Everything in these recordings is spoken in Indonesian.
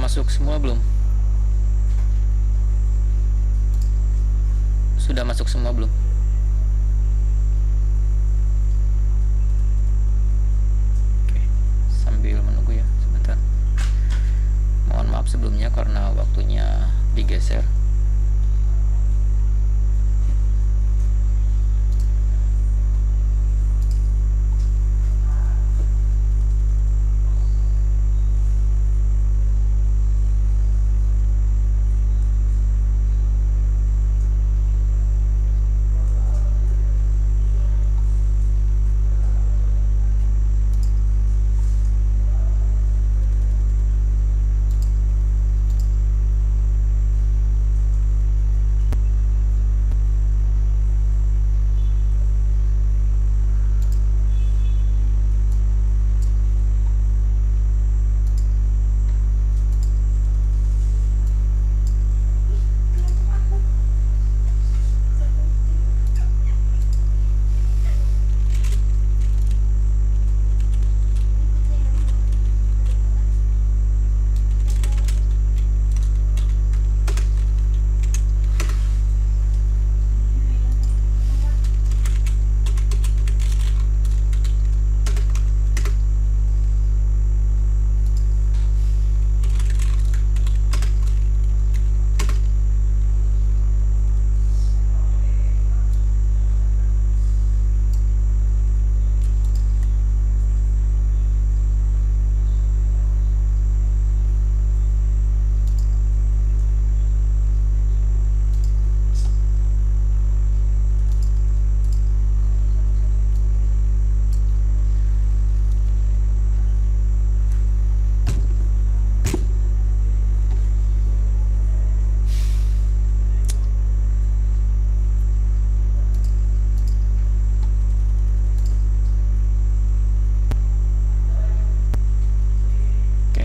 masuk semua belum? Sudah masuk semua belum? Oke, sambil menunggu ya sebentar. Mohon maaf sebelumnya karena waktunya digeser.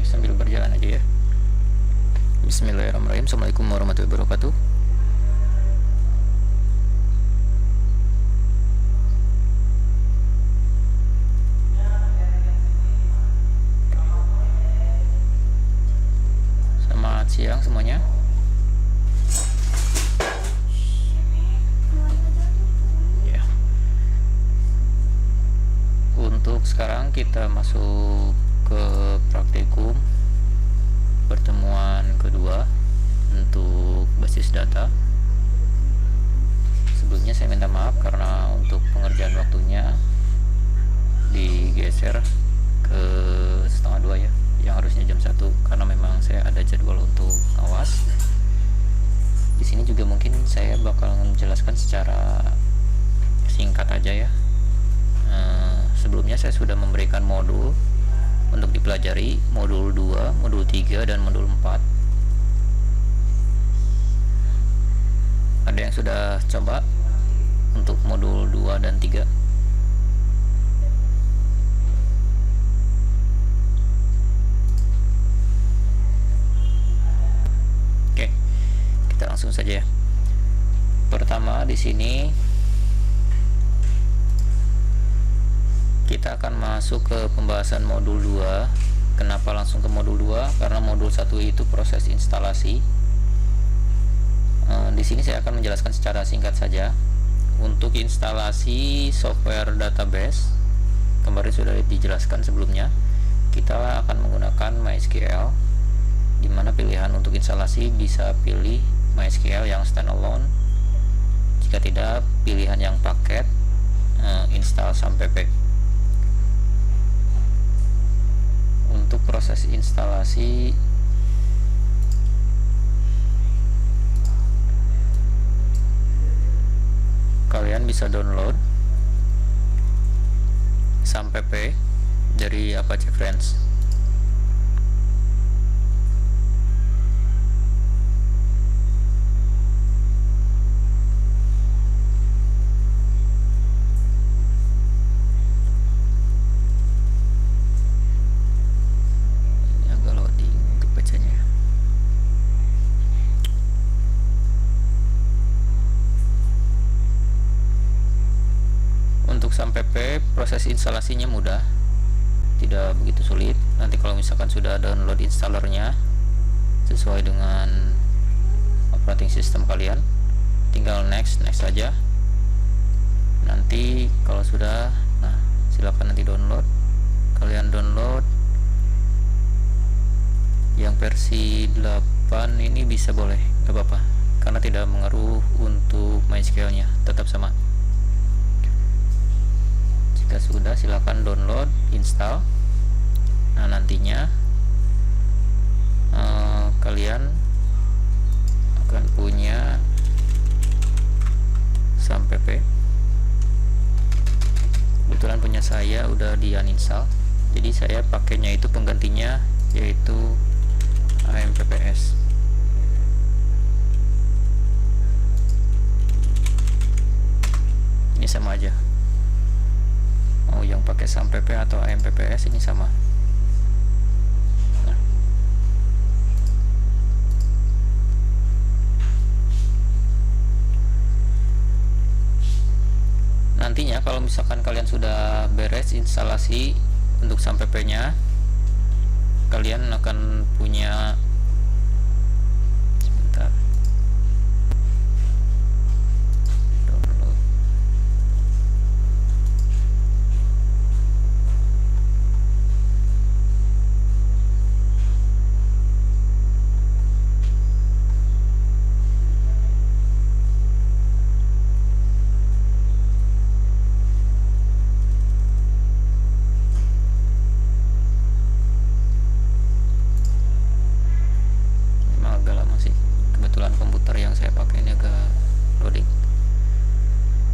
Sambil berjalan aja ya. Bismillahirrahmanirrahim. Assalamualaikum warahmatullahi wabarakatuh. Selamat siang semuanya. Ya. Untuk sekarang kita masuk ke praktikum pertemuan kedua untuk basis data. Sebelumnya saya minta maaf karena untuk pengerjaan waktunya digeser ke setengah 2 ya, yang harusnya jam 1 karena memang saya ada jadwal untuk ngawas. Di sini juga mungkin saya bakal menjelaskan secara singkat aja ya. Sebelumnya saya sudah memberikan modul untuk dipelajari, modul 2, modul 3, dan modul 4. Ada yang sudah coba untuk modul 2 dan 3? Oke, kita langsung saja ya. Pertama di sini kita akan masuk ke pembahasan modul 2. Kenapa langsung ke modul 2? Karena modul 1 itu proses instalasi. Di sini saya akan menjelaskan secara singkat saja. Untuk instalasi software database, kemarin sudah dijelaskan sebelumnya, kita akan menggunakan MySQL, di mana pilihan untuk instalasi bisa pilih MySQL yang standalone. Jika tidak, pilihan yang paket, install sampai Untuk proses instalasi kalian bisa download sampai dari Apache Friends. Sampai proses instalasinya mudah, tidak begitu sulit. Nanti kalau misalkan sudah download installernya, sesuai dengan operating system kalian. Tinggal next saja. Nanti kalau sudah, nah silakan nanti download. Kalian download yang versi 8 ini bisa, boleh, gak apa-apa, karena tidak mengaruh untuk MySQL nya, tetap sama. Jika sudah, silakan download, install. Nah nantinya kalian akan punya SAMPP. Kebetulan punya saya udah di uninstall, jadi saya pakainya itu penggantinya, yaitu AMPPS. Ini sama aja, mau yang pakai SAMPP atau AMPPS ini sama. Nantinya kalau misalkan kalian sudah beres instalasi untuk SAMPP nya, kalian akan punya, sebentar, download.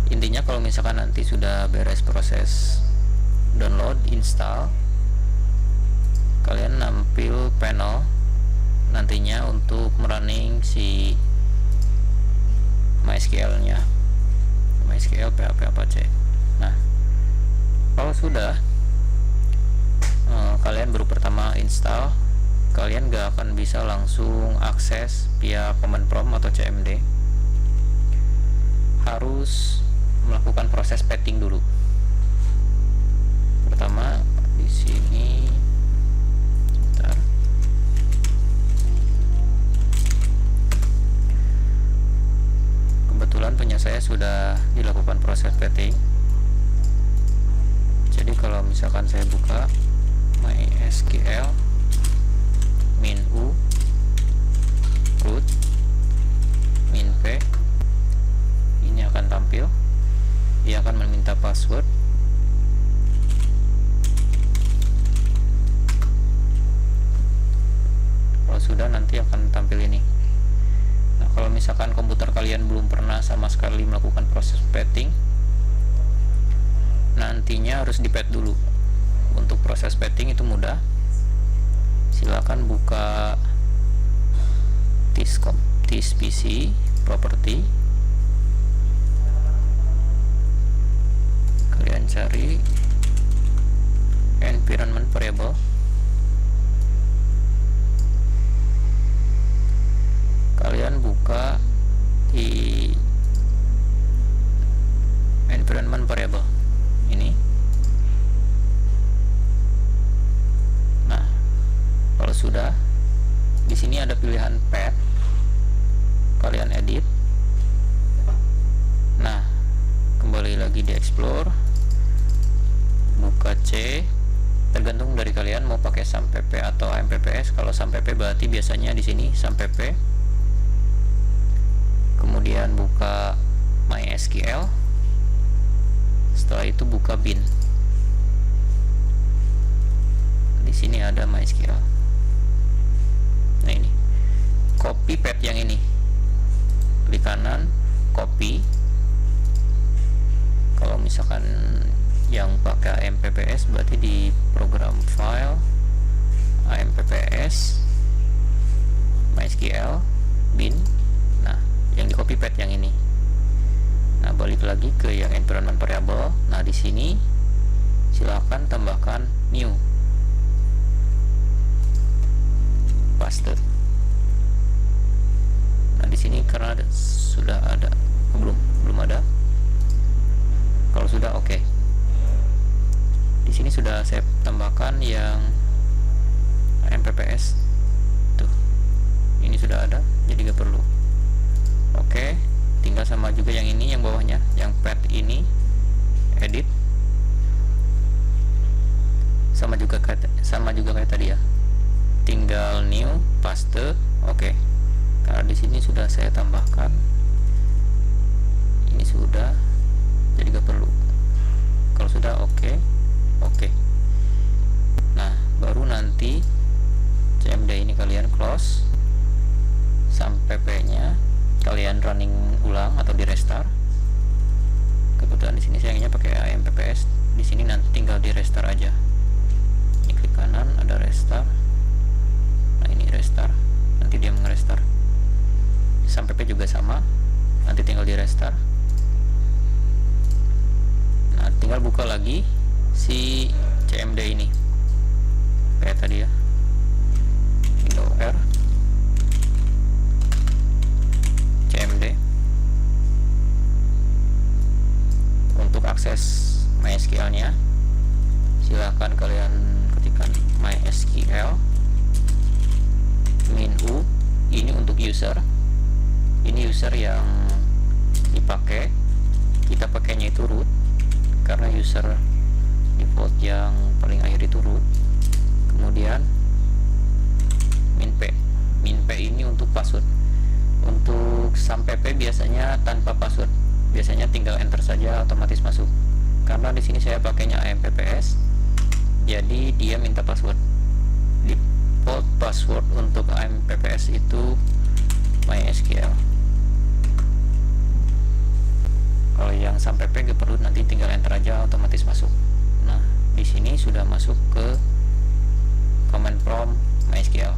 Intinya kalau misalkan nanti sudah beres proses download, install, kalian nampil panel nantinya untuk merunning si MySQL nya, MySQL PHP Apache. Nah kalau sudah, kalian baru pertama install, kalian gak akan bisa langsung akses via command prompt atau CMD, harus melakukan proses pathing dulu. Pertama di sini, bentar. Kebetulan punya saya sudah dilakukan proses pathing. Jadi kalau misalkan saya buka MySQL min u root min p, ini akan tampil. Dia akan meminta password. Kalau sudah, nanti akan tampil ini. Nah kalau misalkan komputer kalian belum pernah sama sekali melakukan proses pathing, nantinya harus di path dulu. Untuk proses pathing itu mudah, silakan buka TISPC property, kalian cari environment variable, kalian buka di environment variable ini. Nah kalau sudah, di sini ada pilihan path, kalian edit. Nah kembali lagi di explore, buka C, tergantung dari kalian mau pakai SAMPP atau AMPPS. Kalau SAMPP berarti biasanya di sini SAMPP. Kemudian buka MySQL, setelah itu buka bin. Di sini ada MySQL. Nah ini, copy path yang ini, klik kanan, copy. Kalau misalkan yang pakai AMPPS berarti di program file AMPPS MySQL bin. Nah yang di copy path yang ini. Nah balik lagi ke yang environment variable. Nah di sini silakan tambahkan new, paste. Nah di sini karena sudah ada, belum ada. Kalau sudah, oke. Di sini sudah saya tambahkan yang MPPS tuh jadi gak perlu. Oke, tinggal sama juga yang ini, yang bawahnya, yang pad ini, edit, sama juga kayak tadi ya, tinggal new, paste. Oke, karena di sini sudah saya tambahkan, ini sudah, jadi gak perlu. Kalau sudah oke. Nah, baru nanti CMD ini kalian close, sampai P nya kalian running ulang atau di restart. Kebetulan di sini sayangnya pakai AMPPS, di sini nanti tinggal di restart aja. Ini klik kanan ada restart. Nah, ini restart, nanti dia nge-restart. Sampai P juga sama, nanti tinggal di restart. Nah, tinggal buka lagi si CMD ini kayak tadi ya, Windows R, CMD. Untuk akses MySQL nya silahkan kalian ketikkan MySQL -u. Ini untuk user, ini user yang dipakai, kita pakainya itu root karena user default yang paling akhir itu root. Kemudian min p ini untuk password. Untuk sampai P biasanya tanpa password, biasanya tinggal enter saja otomatis masuk. Karena di sini saya pakainya AMPPS, jadi dia minta password. Default password untuk AMPPS itu MySQL. Kalau yang sampai P gak perlu, nanti tinggal enter aja otomatis masuk. Nah, di sini sudah masuk ke command prompt MySQL.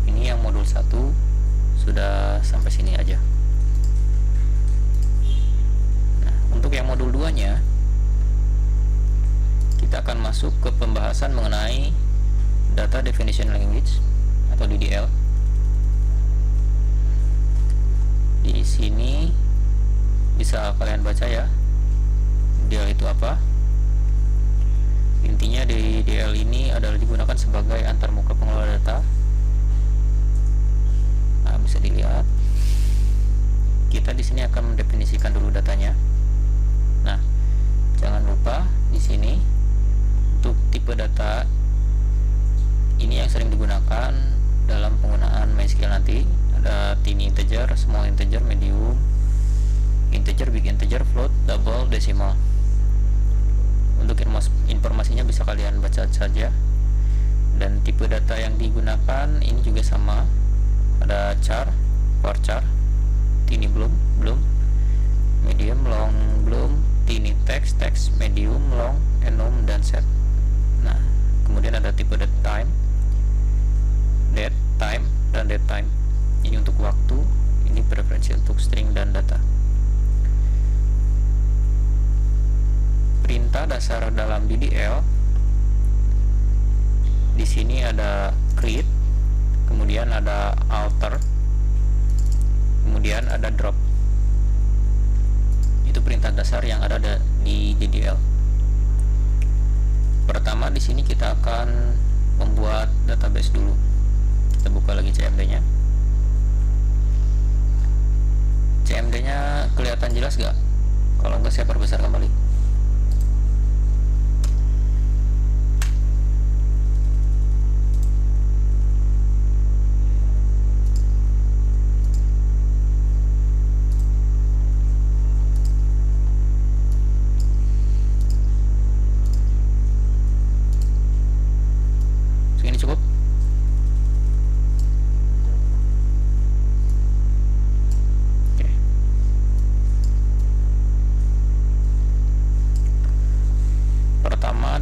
Ini yang modul 1 sudah sampai sini aja. Nah, untuk yang modul 2 nya kita akan masuk ke pembahasan mengenai Data Definition Language atau DDL. Di sini bisa kalian baca ya, DDL itu apa. Intinya DDL ini adalah digunakan sebagai antarmuka pengelola data. Nah, bisa dilihat kita di sini akan mendefinisikan dulu datanya. Nah, jangan lupa di sini untuk tipe data ini yang sering digunakan dalam penggunaan MySQL nanti. Ada tiny integer, small integer, medium integer, big integer, float, double, decimal. Untuk informasinya bisa kalian baca saja. Dan tipe data yang digunakan ini juga sama, ada char, varchar, tiny bloom, medium, long, bloom, tiny text, medium, long, enum, dan set. Nah, kemudian ada tipe date time, dan date time. Ini untuk waktu, ini preferensi untuk string dan data. Perintah dasar dalam DDL di sini ada create, kemudian ada alter, kemudian ada drop. Itu perintah dasar yang ada di DDL. Pertama di sini kita akan membuat database dulu. Kita buka lagi CMD-nya. CMD-nya kelihatan jelas gak? Kalau enggak saya perbesar kembali. Segini cukup?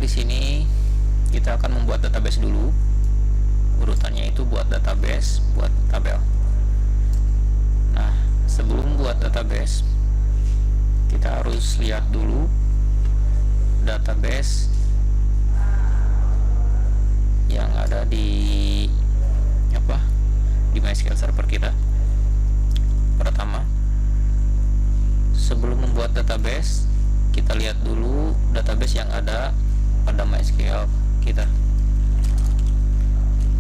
Di sini kita akan membuat database dulu. Urutannya itu buat database, buat tabel. Nah, sebelum buat database, kita harus lihat dulu database yang ada di MySQL server kita. Pertama, sebelum membuat database, kita lihat dulu database yang ada pada MySQL kita.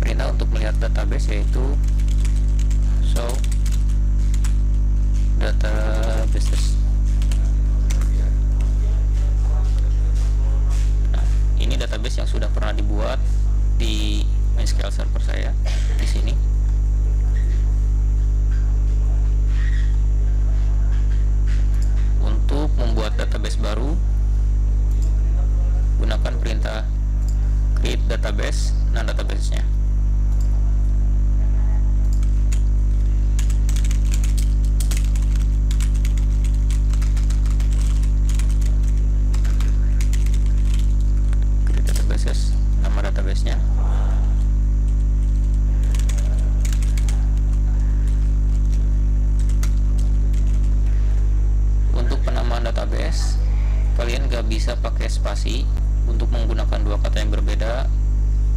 Perintah untuk melihat database, yaitu show databases. Nah, ini database yang sudah pernah dibuat di MySQL server saya di sini. Untuk membuat database baru, gunakan perintah create database dan database-nya. Create databases, nama database-nya. Untuk penamaan database, kalian gak bisa pakai spasi. Untuk menggunakan dua kata yang berbeda,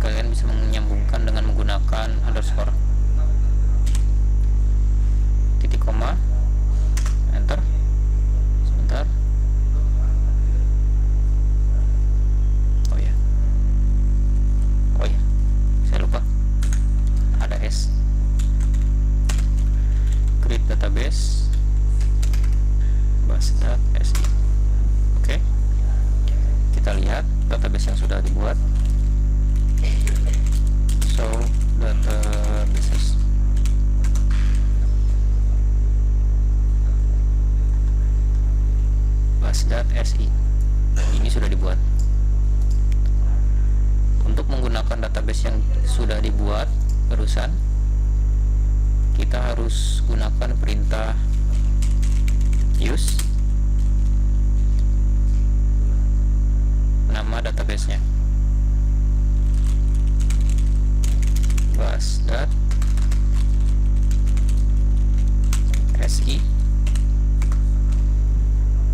kalian bisa menyambungkan dengan menggunakan underscore, titik koma, enter. Sebentar. Oh ya, saya lupa ada s. Create database bas.si. Oke, kita lihat database yang sudah dibuat. So databases. Bas.si ini sudah dibuat. Untuk menggunakan database yang sudah dibuat barusan, kita harus gunakan perintah use nama database-nya, bas.si,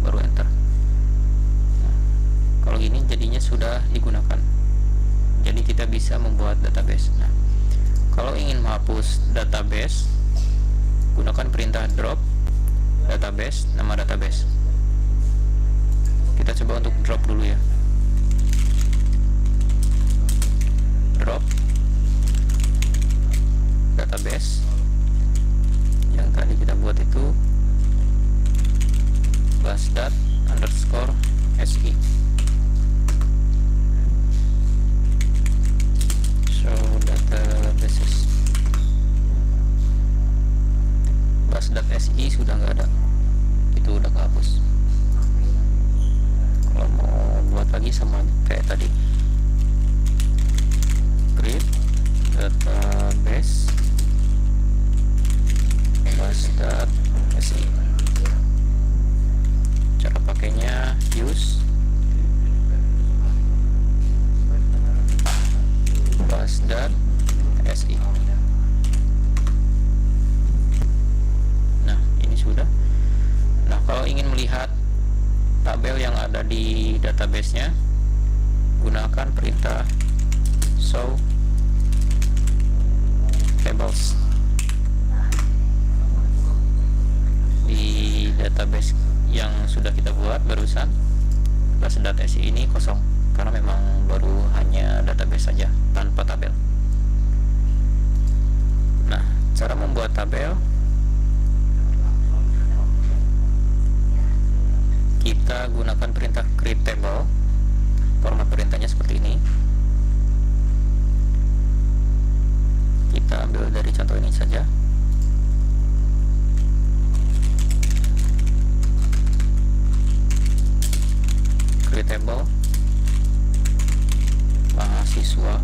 baru enter. Nah, kalau gini jadinya sudah digunakan, jadi kita bisa membuat database. Nah, kalau ingin menghapus database, gunakan perintah drop database, nama database. Kita coba untuk drop dulu ya. Drop database yang tadi kita buat itu bas._si. So databases bas.si sudah nggak ada, itu udah kehapus. Kalau mau buat lagi sama kayak tadi, create database bas.si. Cara pakainya use bas.si. Nah, ini sudah. Nah, kalau ingin melihat tabel yang ada di database-nya, gunakan perintah show tables. Di database yang sudah kita buat barusan, bas.si ini kosong karena memang baru hanya database saja tanpa tabel. Nah, cara membuat tabel, kita gunakan perintah create table. Format perintahnya seperti ini. Kita ambil dari contoh ini saja. Create table mahasiswa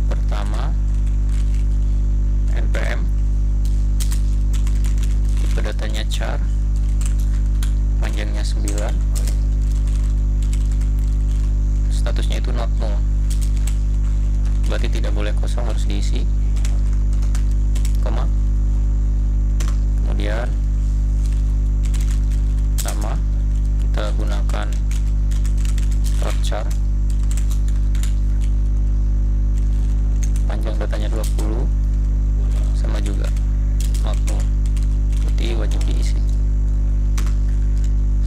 pertama npm, tipe datanya char, panjangnya 9, statusnya itu not null, berarti tidak boleh kosong, harus diisi, koma, kemudian nama kita gunakan structure, panjang datanya 20, sama juga not null, berarti wajib diisi.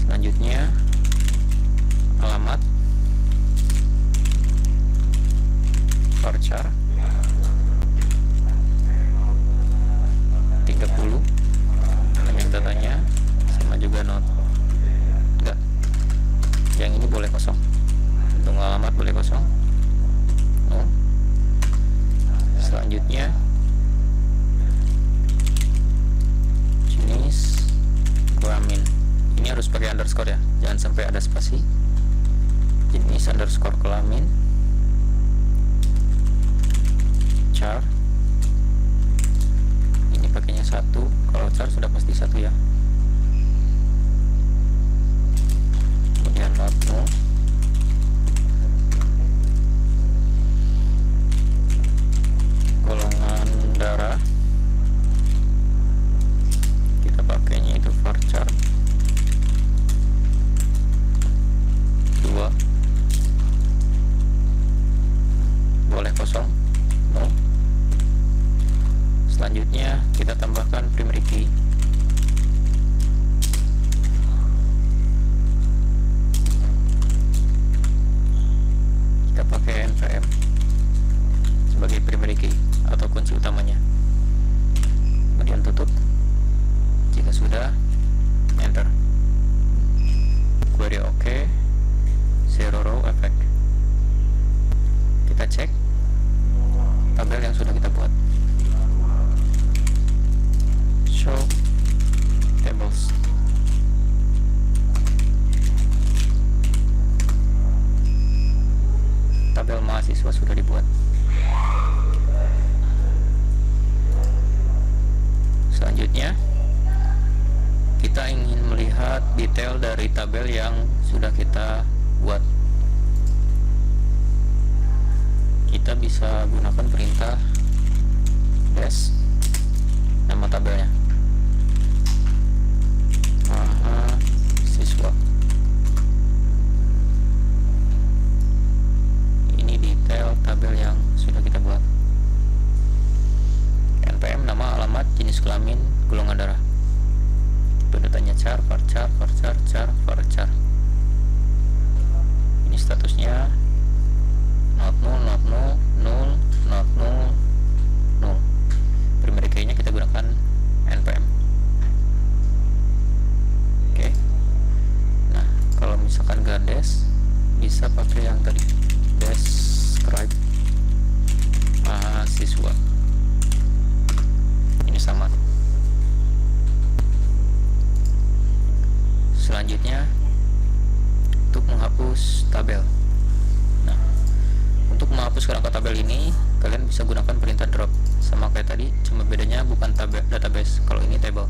Selanjutnya alamat char 30, yang datanya sama juga not. Enggak, yang ini boleh kosong, untuk alamat boleh kosong. Selanjutnya jenis kelamin, ini harus pakai underscore ya, jangan sampai ada spasi. Jenis underscore kelamin, char, ini pakainya 1, kalau char sudah pasti 1 ya. Kemudian notmu, golongan darah kita pakainya itu varchar 2, boleh kosong, no. Selanjutnya kita tambahkan primary key, kita pakai npm sebagai primary key atau kunci utamanya. Kemudian tutup. Jika sudah, enter. Query OK, zero row effect. Kita cek tabel yang sudah kita buat. Show tables. Tabel mahasiswa sudah dibuat. Selanjutnya kita ingin melihat detail dari tabel yang sudah kita buat. Kita bisa gunakan perintah dash nama tabelnya, mahasiswa. Ini detail tabel yang sudah kita buat. npm nama, alamat, jenis kelamin, golongan darah. Datanya char, varchar, varchar, char, varchar. Ini statusnya not null, not null, null, not null, null. Primary key-nya kita gunakan npm. Oke. Nah, kalau misalkan gak dash, bisa pakai yang tadi, describe mahasiswa. Ini sama. Selanjutnya untuk menghapus tabel. Nah, untuk menghapus kerangka tabel ini kalian bisa gunakan perintah drop, sama kayak tadi, cuma bedanya bukan tabel database, kalau ini table.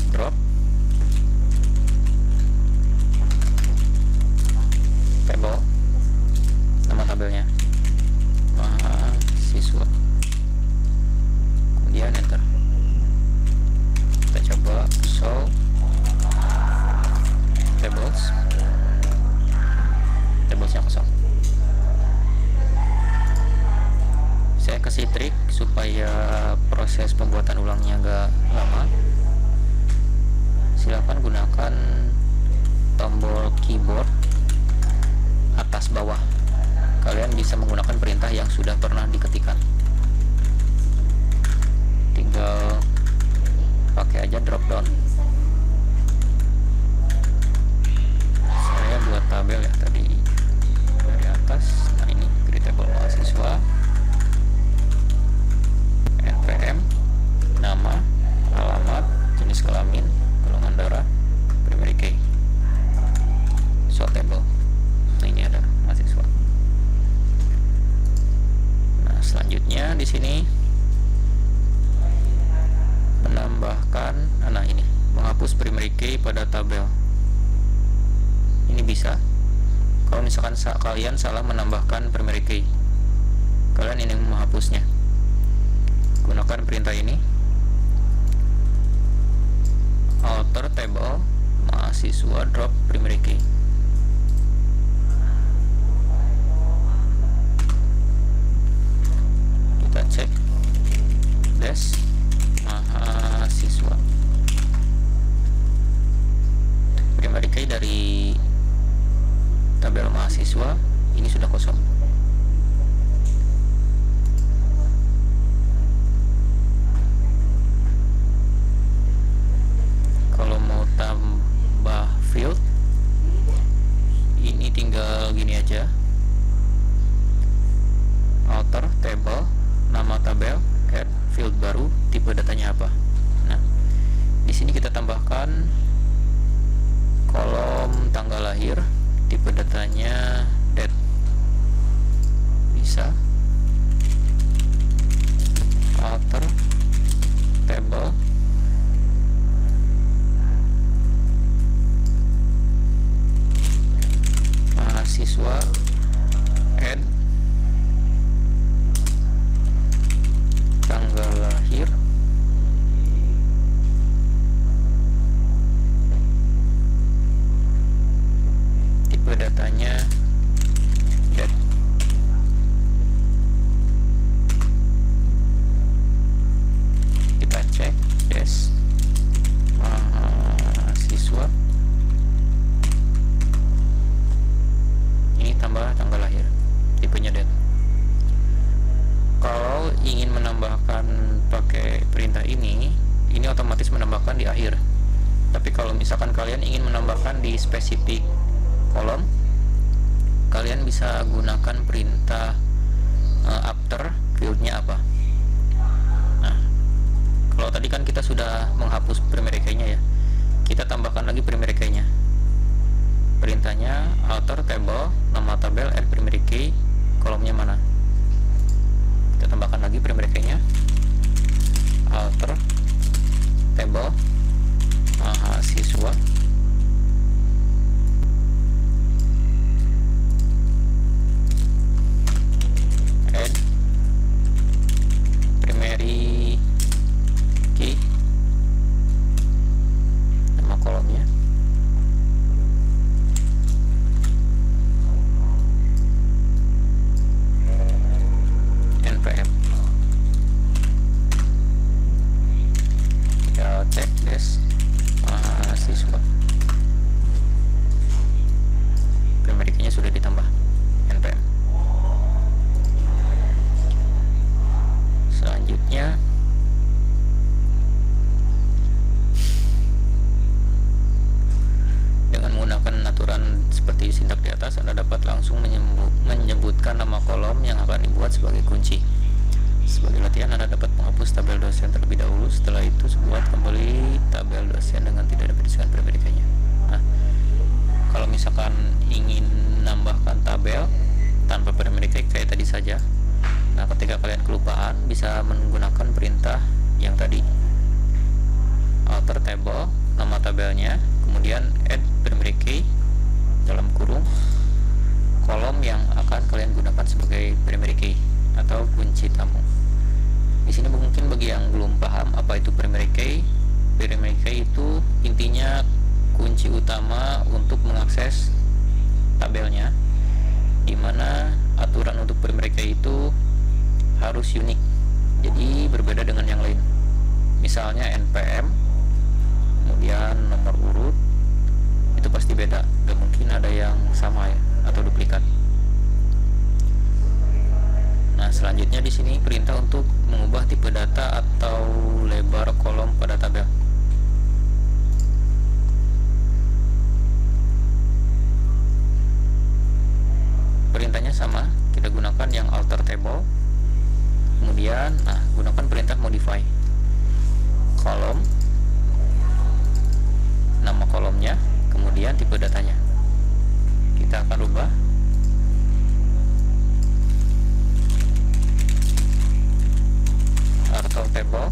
Drop table, nama tabelnya mahasiswa, kemudian enter. Kita coba show tables, tablesnya kosong. Saya kasih trik supaya proses pembuatan ulangnya agak lama. Silakan gunakan tombol keyboard atas bawah. Kalian bisa menggunakan perintah yang sudah pernah diketikkan. Tinggal pakai aja drop down. Saya buat tabel ya tadi dari atas. Nah, ini create table mahasiswa, npm nama, alamat, jenis kelamin, golongan darah, primary key, show table. Nah, ini ada mahasiswa. Nah, selanjutnya di sini menambahkan, nah ini menghapus primary key pada tabel. Ini bisa kalau misalkan kalian salah menambahkan primary key, kalian ingin menghapusnya, gunakan perintah ini, alter table mahasiswa drop primary key. Kita cek dash mahasiswa, primary key dari tabel mahasiswa ini sudah kosong. Kalau mau tambah field ini tinggal gini aja, alter table, nama tabel, add field baru, tipe datanya apa. Nah, di sini kita tambahkan kolom tanggal lahir, tipe datanya date. Bisa alter table, mahasiswa, add tanggal lahir, tipe datanya date. Kita cek yes, mahasiswa, ini tambah tanggal lahir, tipenya date. Kalau ingin menambahkan pakai perintah ini otomatis menambahkan di akhir. Tapi kalau misalkan kalian ingin menambahkan di spesifik kolom, kalian bisa gunakan perintah after fieldnya apa. Nah, kalau tadi kan kita sudah menghapus primary key-nya ya, kita tambahkan lagi primary key-nya. Perintahnya alter table, nama tabel, add primary key, kolomnya mana. Kita tambahkan lagi primary key-nya, alter table, mahasiswa, add primary key, nama kolomnya, npm. Ya cek des mahasiswa, primary key-nya sudah ditambah npm. Selanjutnya dengan menggunakan aturan seperti sintak di atas, Anda dapat langsung menyebutkan nama kolom yang akan dibuat sebagai kunci. Sebagai latihan, Anda dapat menghapus tabel dosen terlebih dahulu. Setelah itu, buat kembali tabel dosen dengan tidak ada berisikan primary key-nya. Nah, kalau misalkan ingin menambahkan tabel tanpa primary key kayak tadi saja, nah ketika kalian kelupaan bisa menggunakan perintah yang tadi, alter table, nama tabelnya, kemudian add primary key dalam kurung kolom yang akan kalian gunakan sebagai primary key atau kunci tamu. Di sini mungkin bagi yang belum paham apa itu primary key. Primary key itu intinya kunci utama untuk mengakses tabelnya, dimana aturan untuk primary key itu harus unik, jadi berbeda dengan yang lain. Misalnya npm kemudian nomor urut, itu pasti beda, gak mungkin ada yang sama ya atau duplikat. Nah, selanjutnya di sini perintah untuk mengubah tipe data atau lebar kolom pada tabel. Perintahnya sama, kita gunakan yang alter table. Kemudian, gunakan perintah modify. Kolom, nama kolomnya, kemudian tipe datanya. Kita akan ubah alter table,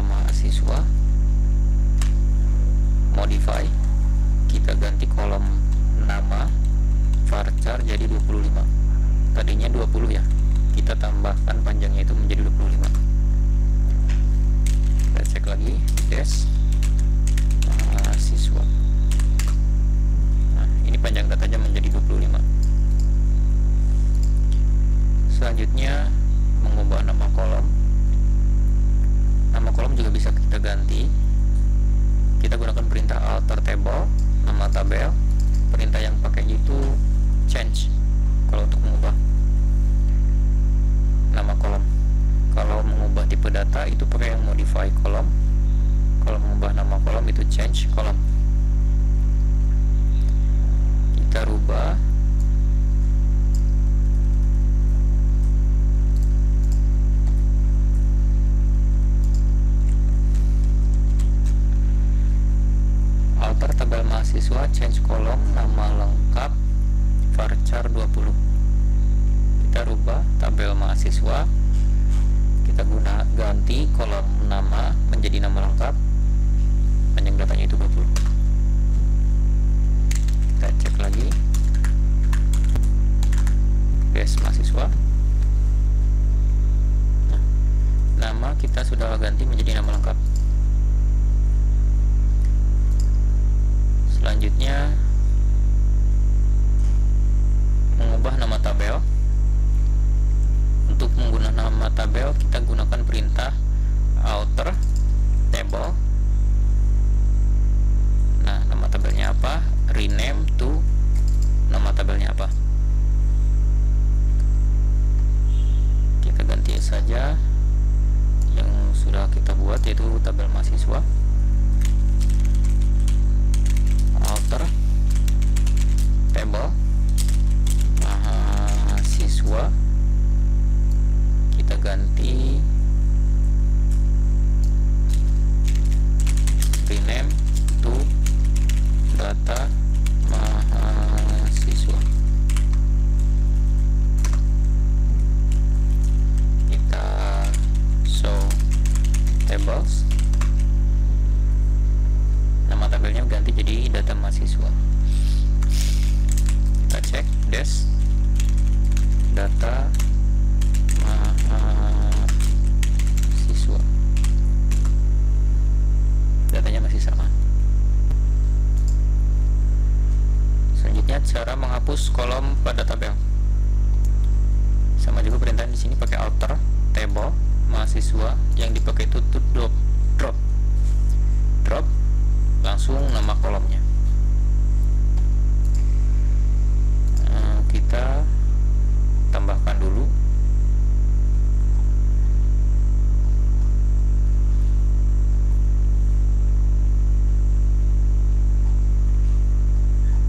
mahasiswa, modify, kita ganti kolom nama varchar jadi 25, tadinya 20 ya, kita tambahkan panjangnya itu menjadi 25. Kita cek lagi des mahasiswa, mahasiswa, change kolom, nama lengkap, varchar 20. Kita rubah tabel mahasiswa, kita ganti kolom nama menjadi nama lengkap, panjang datanya itu 20. Kita cek lagi base mahasiswa. Nah, nama kita sudah ganti menjadi nama lengkap. Selanjutnya mengubah nama tabel. Untuk menggunakan nama tabel kita gunakan perintah alter table. Nah, nama tabelnya apa? Rename to nama tabelnya apa? Kita ganti saja yang sudah kita buat, yaitu tabel mahasiswa. Alter table mahasiswa, kita ganti rename to data mahasiswa. Kita show tables, nama tabelnya ganti jadi data mahasiswa. Kita cek des data mahasiswa, datanya masih sama. Selanjutnya cara menghapus kolom pada tabel. Sama juga perintah di sini pakai alter table mahasiswa, yang dipakai itu drop langsung nama kolomnya. Kita tambahkan dulu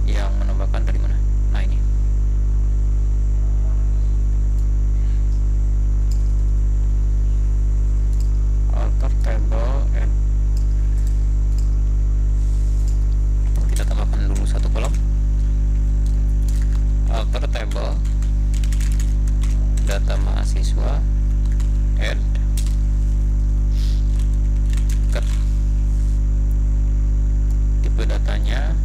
yang menambahkan dari mana. Nah, ini alter table and kita tambahkan dulu satu kolom. Alter table data mahasiswa add cut, tipe datanya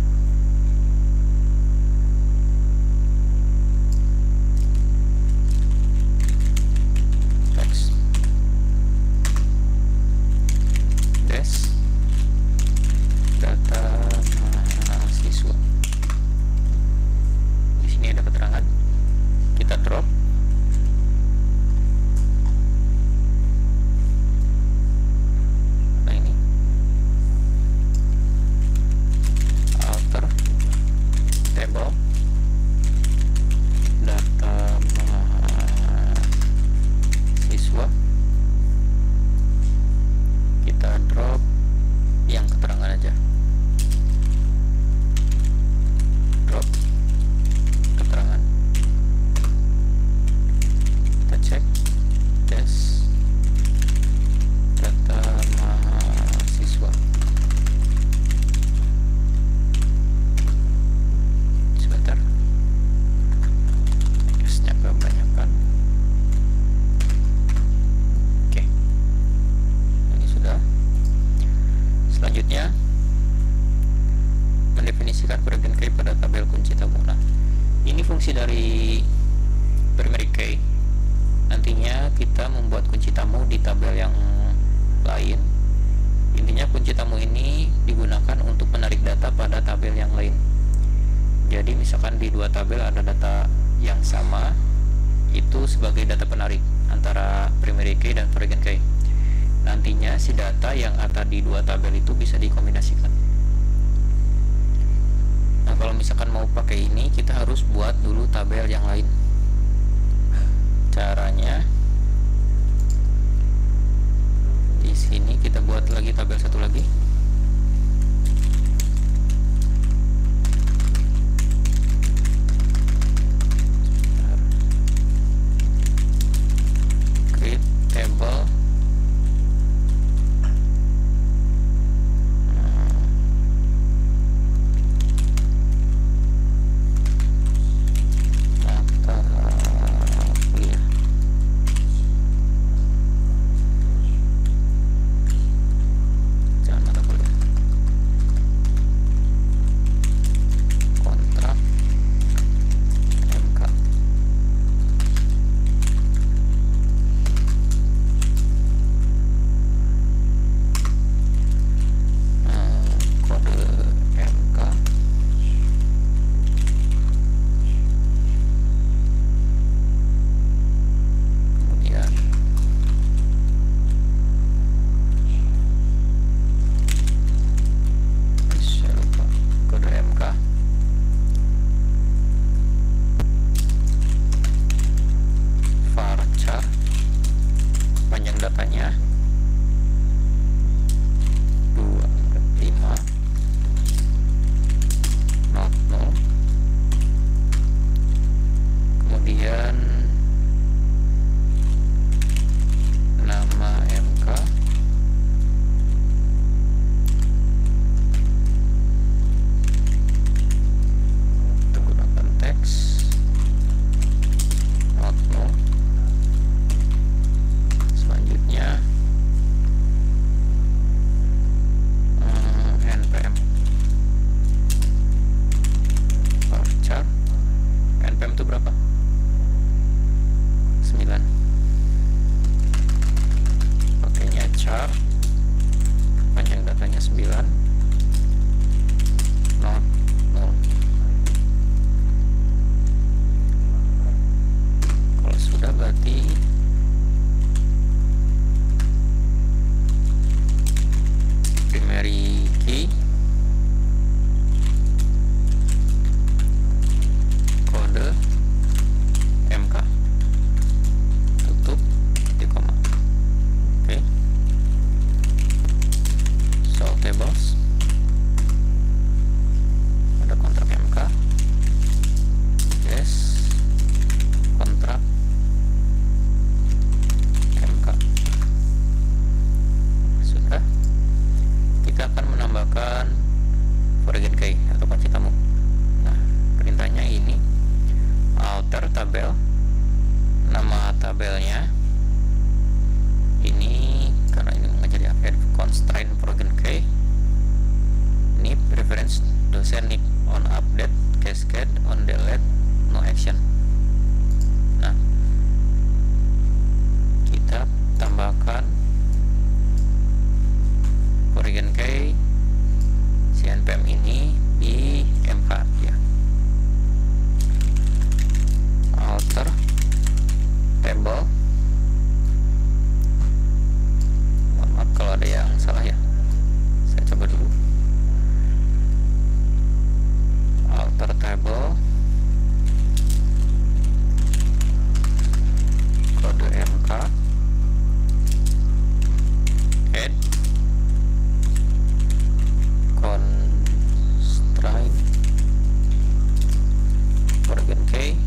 text, des data mahasiswa. Di sini ada keterangan, kita drop. Nah, ini alter table data mahasiswa, kita drop yang keterangan aja, drop keterangan. Kita cek des data mahasiswa. Sebentar, tesnya kebanyakan. Oke, ini sudah. Selanjutnya mendefinisikan periodian key pada tabel kunci tamu. Nah, ini fungsi dari primary key. Nantinya kita membuat kunci tamu di tabel yang lain. Intinya kunci tamu ini digunakan untuk menarik data pada tabel yang lain. Jadi misalkan di dua tabel ada data yang sama, itu sebagai data penarik antara primary key dan periodian key. Nantinya si data yang ada di dua tabel itu bisa dikombinasikan. Nah, kalau misalkan mau pakai ini, kita harus buat dulu tabel yang lain. Caranya di sini kita buat lagi tabel satu lagi. Create table send it on update cascade on delete no action. Nah, kita tambahkan Porygon Key si npm ini di mk ya. Alter table, maaf kalau ada yang salah ya, saya coba dulu. Alter table kode mk add constraint Porygon Key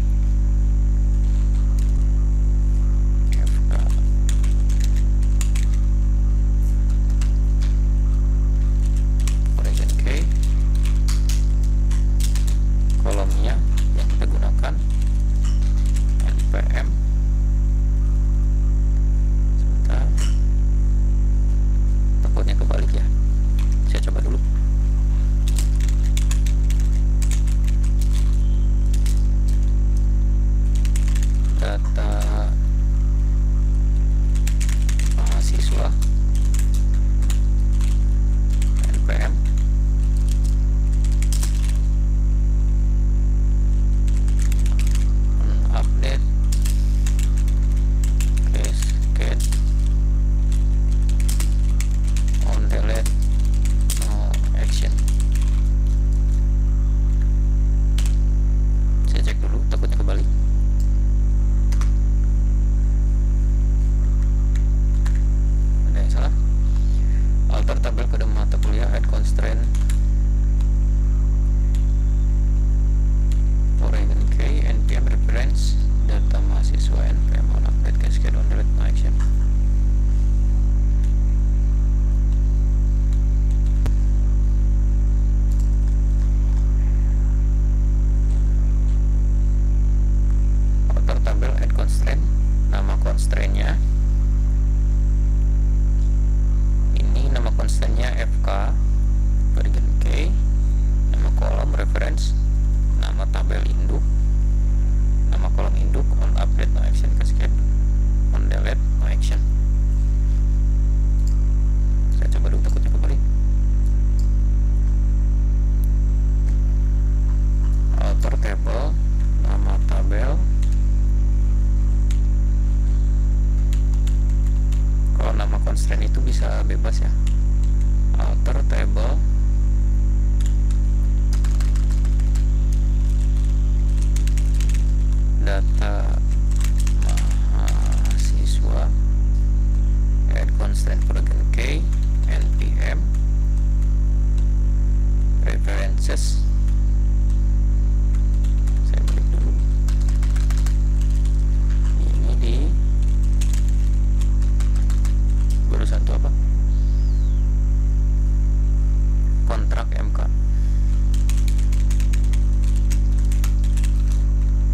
kolomnya yang kita gunakan npm. Sebentar, takutnya kebalik ya, saya coba dulu. Data mahasiswa npm update cascade on delete no action. Saya cek dulu, takutnya kebalik. Ada yang salah. Alter tabel kode mata kuliah add constraint Porygon Key npm reference data mahasiswa npm on update cascade on delete no action. Alter tabel add constraint, nama constraintnya ini, nama constraintnya fk Porygon Key, nama kolom reference, nama tabel induk, nama kolom induk on update no action cascade on delete no action. Saya coba dulu, takutnya kebalik. Alter table, nama tabel, kalau nama constraint itu bisa bebas ya. Alter table data mahasiswa add constraint Porygon Key npm references. Saya balik dulu, ini di barusan itu apa, kontrak mk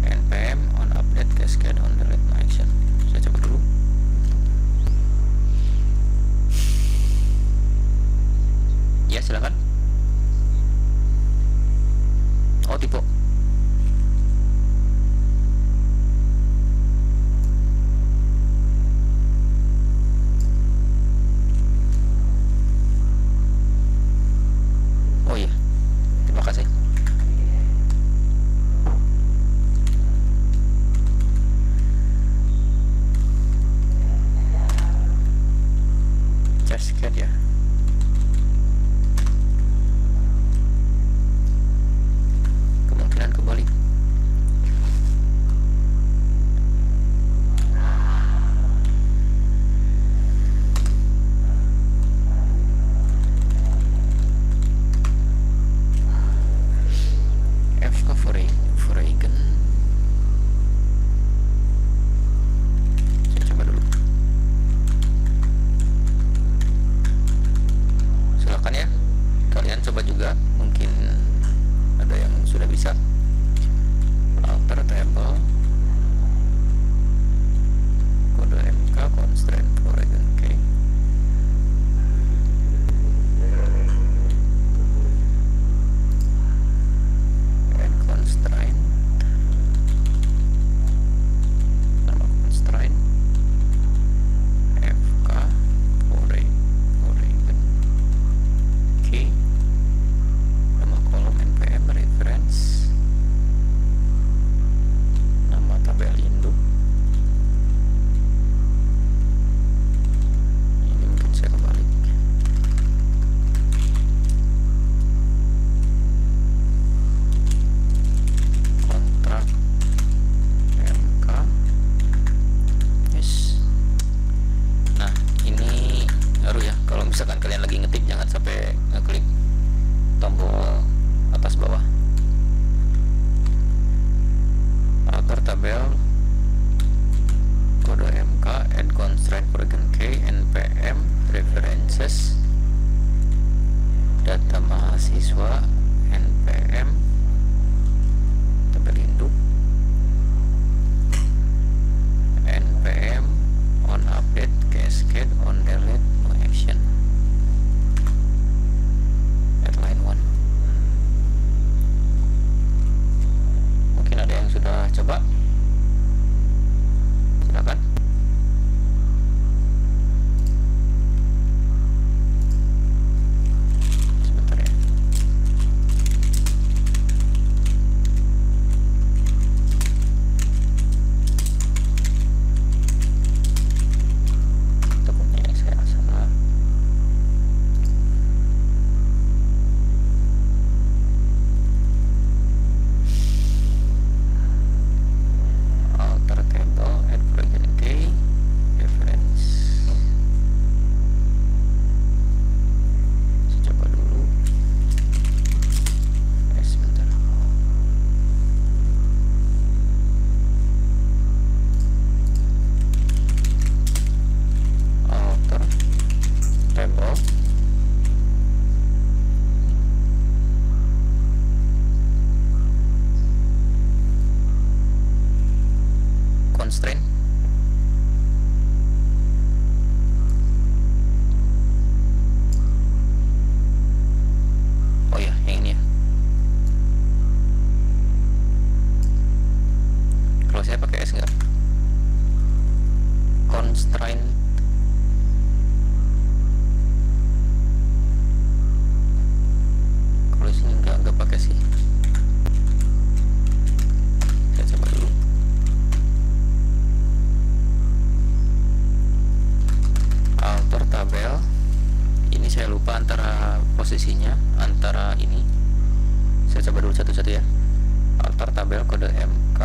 npm on update cascade on delete no action. Saya coba dulu. Ya, silakan. Oh, tipe. Oh iya, terima kasih. Cascade ya. Kita coba dulu satu-satu ya. Alter tabel kode MK.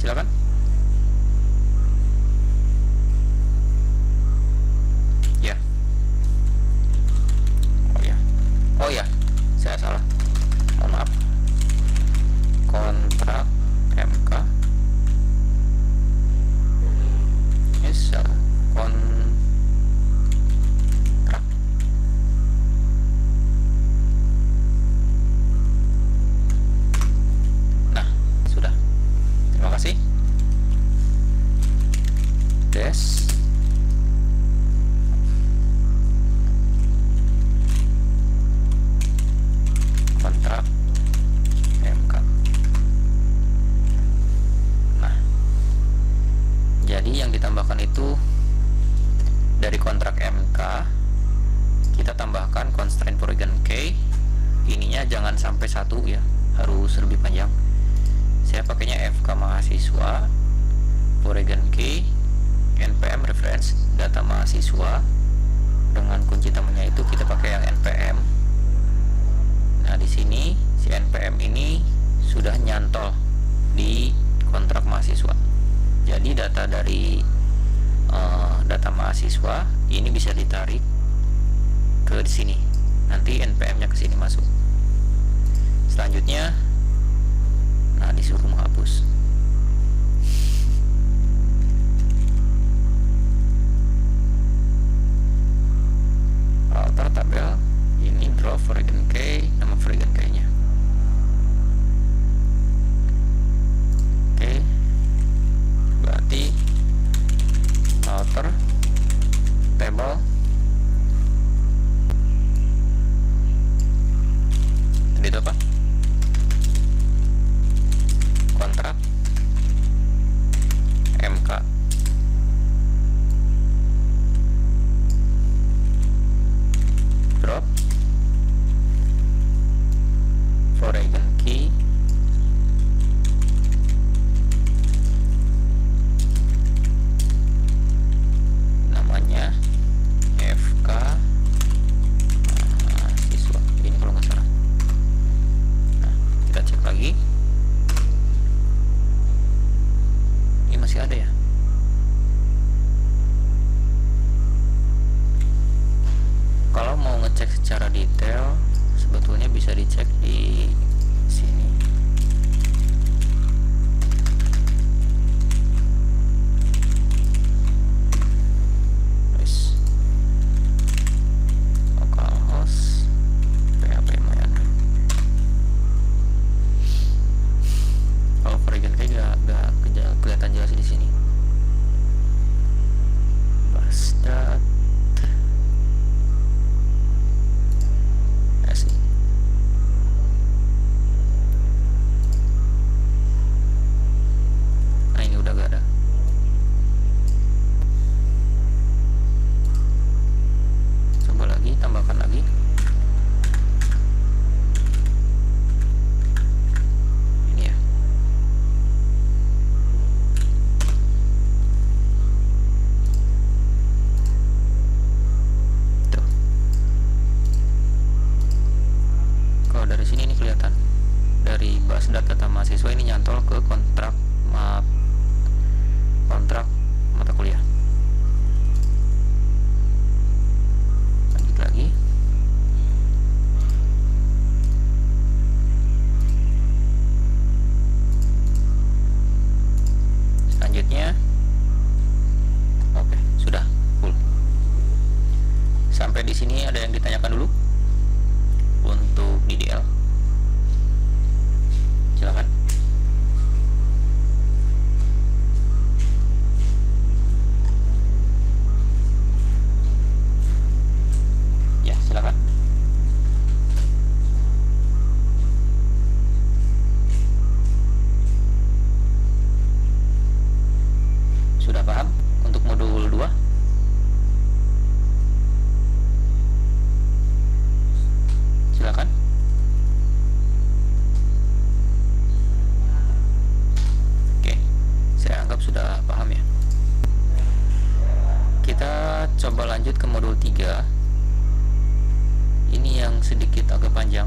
Silakan. Ya. Oh ya, saya salah. Mohon maaf. Kontrak MK. Salah. Kontrak. Nah, sudah. Terima kasih. Des. Kontrak MK. Nah, jadi yang ditambahkan itu dari kontrak MK kita tambahkan constraint Polygon K. Ininya jangan sampai 1 ya, harus lebih panjang. Saya pakainya FK mahasiswa, Polygon Key, NPM reference data mahasiswa. Dengan kunci tamunya itu kita pakai yang NPM. Nah, di sini si NPM ini sudah nyantol di kontrak mahasiswa. Jadi data dari data mahasiswa ini bisa ditarik ke sini. Nanti NPM-nya ke sini masuk. Selanjutnya, nah, disuruh menghapus. Alter tabel ini draw Polygon K, nama Polygon K-nya. Oke, berarti alter table tadi itu apa? Kontrak MK. Drop Polygon Key. Namanya FK mahasiswa. Ini kalau nggak salah. Nah, kita cek lagi. Ini masih ada ya? Kalau mau ngecek secara detail, sebetulnya bisa dicek di sini. Localhost PHP MyAndroid. Kalau Polygon kayak gak kelihatan jelas sudah paham ya. Kita coba lanjut ke modul 3. Ini yang sedikit agak panjang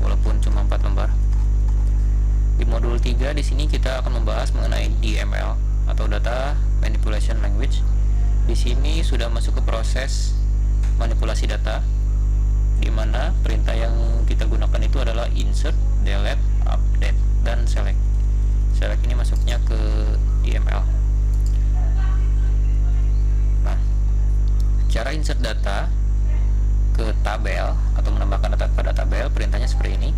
walaupun cuma 4 lembar. Di modul 3 di sini kita akan membahas mengenai DML atau Data Manipulation Language. Di sini sudah masuk ke proses manipulasi data, di mana perintah yang kita gunakan itu adalah insert, delete, update, dan select. Select ini masuknya ke DML. Nah, cara insert data ke tabel atau menambahkan data pada tabel, perintahnya seperti ini.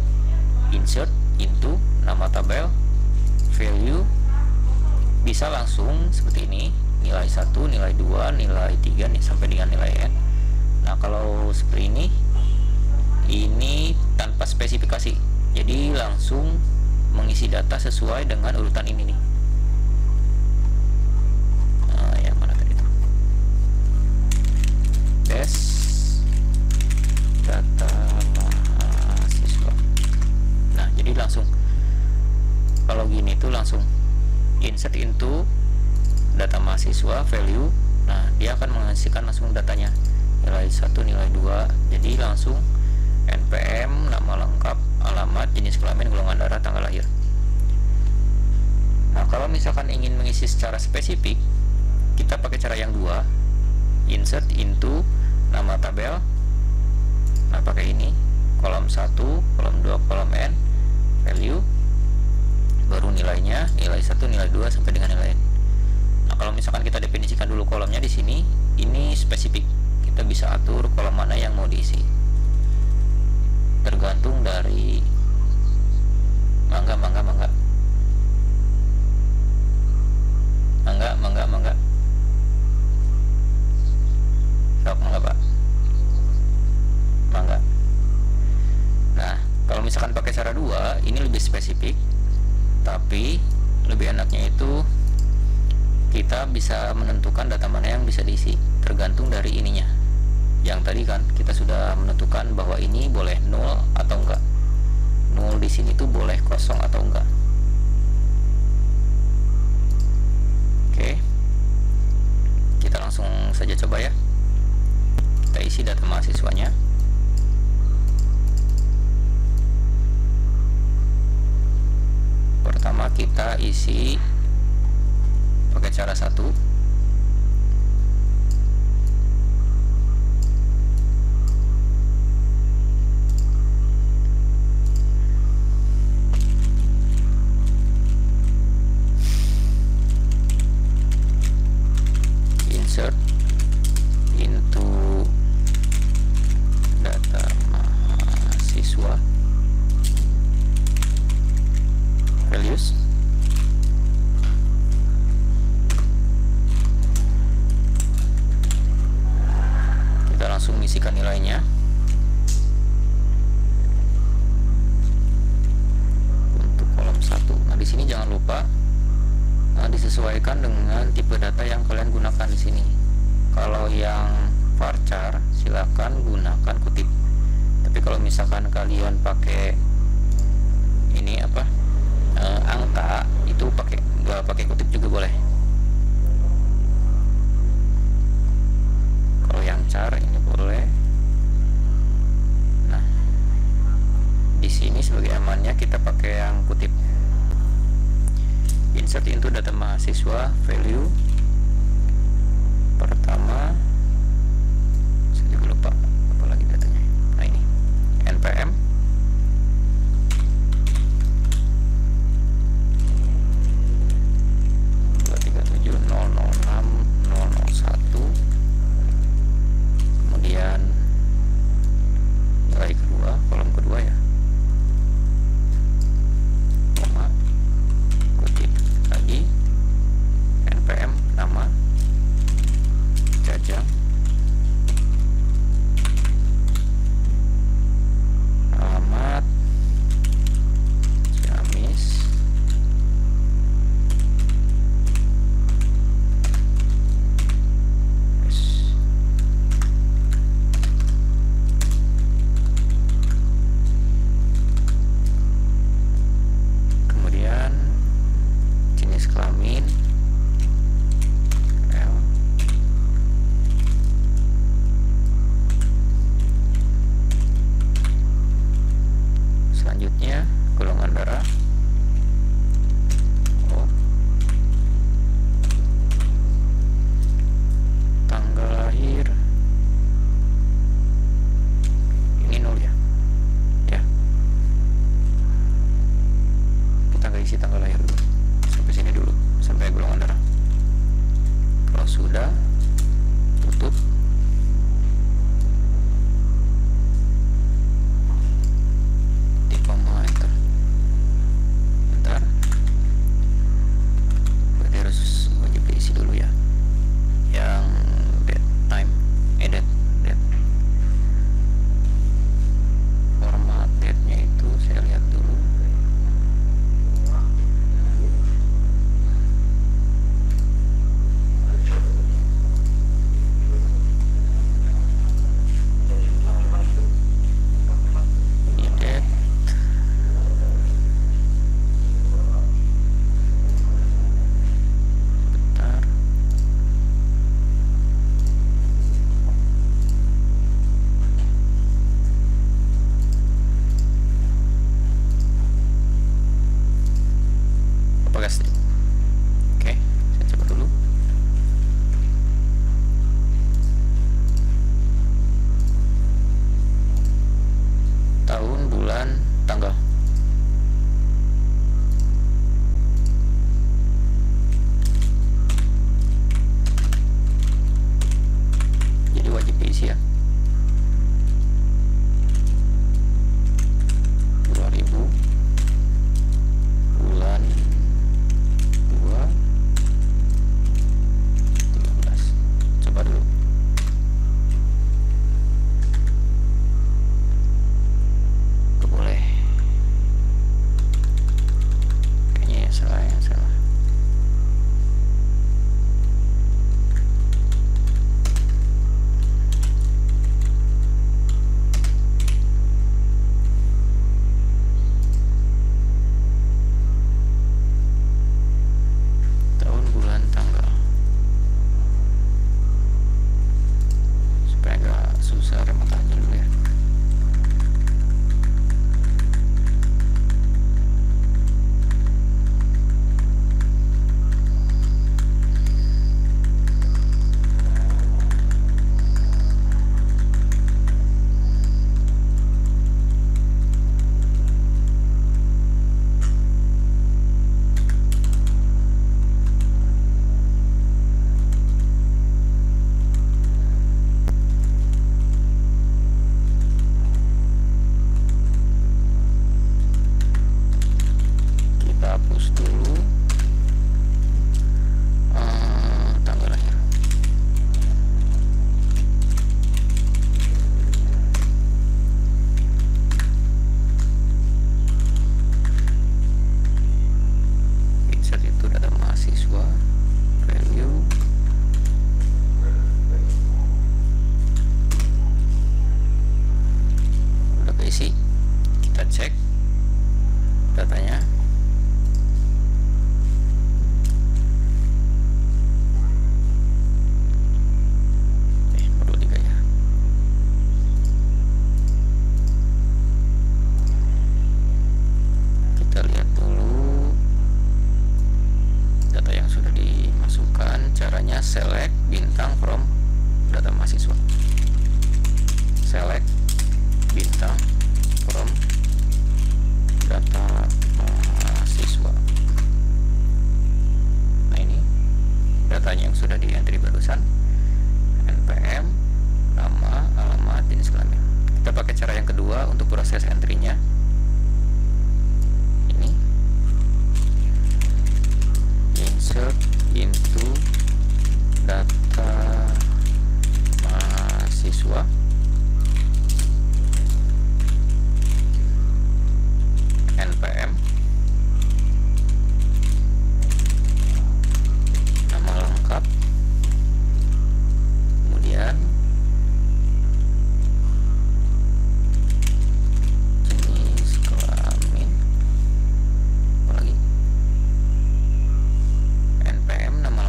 Insert into nama tabel, value, bisa langsung seperti ini, nilai 1, nilai 2, nilai 3 nih sampai dengan nilai n. Nah, kalau seperti ini tanpa spesifikasi, jadi langsung mengisi data sesuai dengan urutan ini nih. Nah, yang mana tadi itu? Best data mahasiswa. Nah, jadi langsung kalau gini tuh langsung insert into data mahasiswa, value. Nah, dia akan menghasilkan langsung datanya, nilai 1, nilai 2. Jadi langsung NPM, nama lengkap, alamat, jenis kelamin, golongan darah, tanggal lahir. Nah, kalau misalkan ingin mengisi secara spesifik, kita pakai cara yang 2, insert into nama tabel. Nah, pakai ini, kolom 1, kolom 2, kolom n, value, baru nilainya, nilai 1, nilai 2 sampai dengan nilai n. Nah, kalau misalkan kita definisikan dulu kolomnya di sini, ini spesifik. Kita bisa atur kolom mana yang mau diisi. Tergantung dari mangga. Sok mangga, Pak. Mangga. Nah, kalau misalkan pakai cara 2, ini lebih spesifik. Tapi lebih enaknya itu kita bisa menentukan data mana yang bisa diisi, tergantung dari ininya. Yang tadi kan kita sudah menentukan bahwa ini boleh 0 atau enggak. 0 di sini tuh boleh kosong atau enggak. Oke. Kita langsung saja coba ya. Kita isi data mahasiswanya. Pertama kita isi pakai cara 1. Insert into data mahasiswa, values. Kita langsung mengisikan nilainya. Untuk kolom 1. Nah, di sini jangan lupa disesuaikan dengan tipe data yang kalian gunakan di sini. Kalau yang varchar silakan gunakan kutip. Tapi kalau misalkan kalian pakai ini angka, itu nggak pakai kutip juga boleh. Kalau yang char ini boleh. Nah, di sini sebagai amannya kita pakai yang kutip. Insert into data mahasiswa, value. Pertama, saya juga lupa apa lagi datanya. Nah, ini NPM, kemudian nilai kedua, kolom kedua ya, koma, kutip lagi, NPM, nama, jajang, sudah, tutup. Di koma enter. Bentar. Berarti harus wajib diisi dulu ya. Yang date time, date. Format date-nya itu saya lihat dulu. Oke, saya coba dulu. Tahun, bulan, tanggal. Jadi wajib diisi ya. 2000, bulan 2, 13. Coba dulu. Gak boleh. Kayaknya ya salah. Tahun, bulan, tanggal. Supaya gak susah, remote aja dulu ya. Kita hapus dulu tanggal lahir. Insert itu data mahasiswa, value. Udah keisi, kita cek datanya. Perlu 3 ya. Kita lihat dulu data yang sudah dimasukkan. Caranya select bintang from data mahasiswa. Select bintang from data mahasiswa. Nah, ini datanya yang sudah di entry barusan. NPM, nama, alamat, jenis kelamin. Kita pakai cara yang kedua untuk proses entry-nya. Ini insert into data mahasiswa. NPM, nama lengkap, kemudian jenis kelamin, apalagi NPM, nama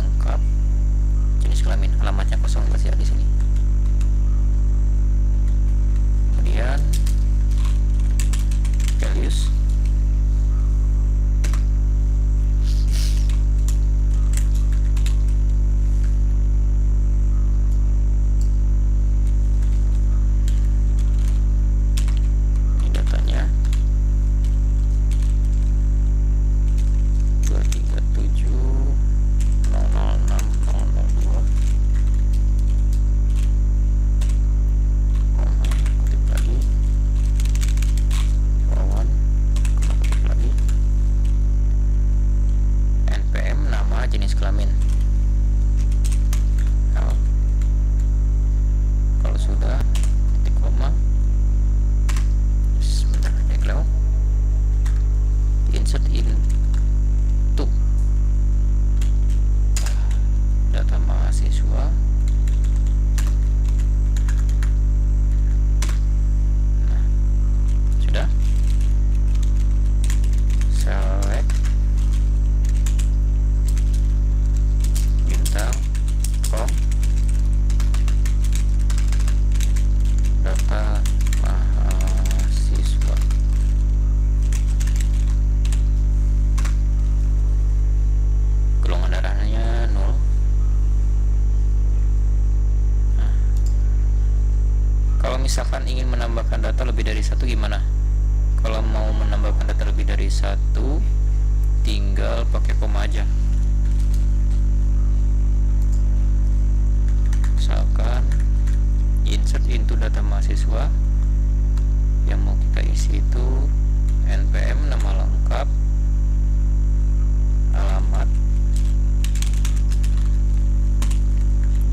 jenis kelamin. L. Kalau sudah, titik koma. Sebentar, declare. Insert into data mahasiswa. Nah, sudah. Select bintang from data mahasiswa. Golongan darahnya 0. Nah, kalau misalkan ingin menambahkan data lebih dari 1 gimana? Kalau mau menambahkan data lebih dari 1, tinggal pakai koma aja. Misalkan insert into data mahasiswa, yang mau kita isi itu NPM, nama lengkap, alamat,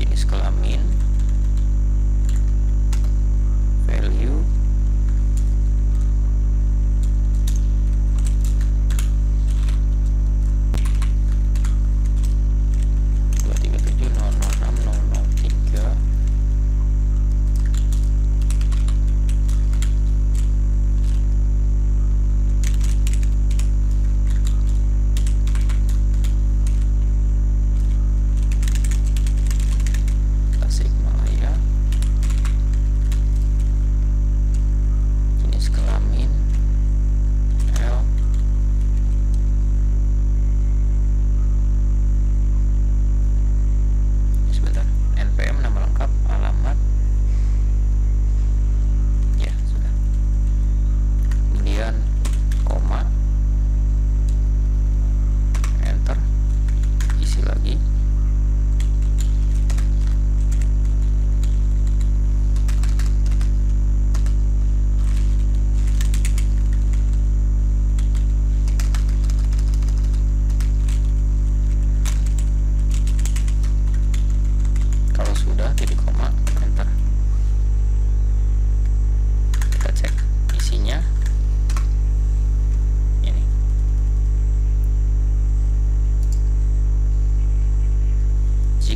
jenis kelamin, value,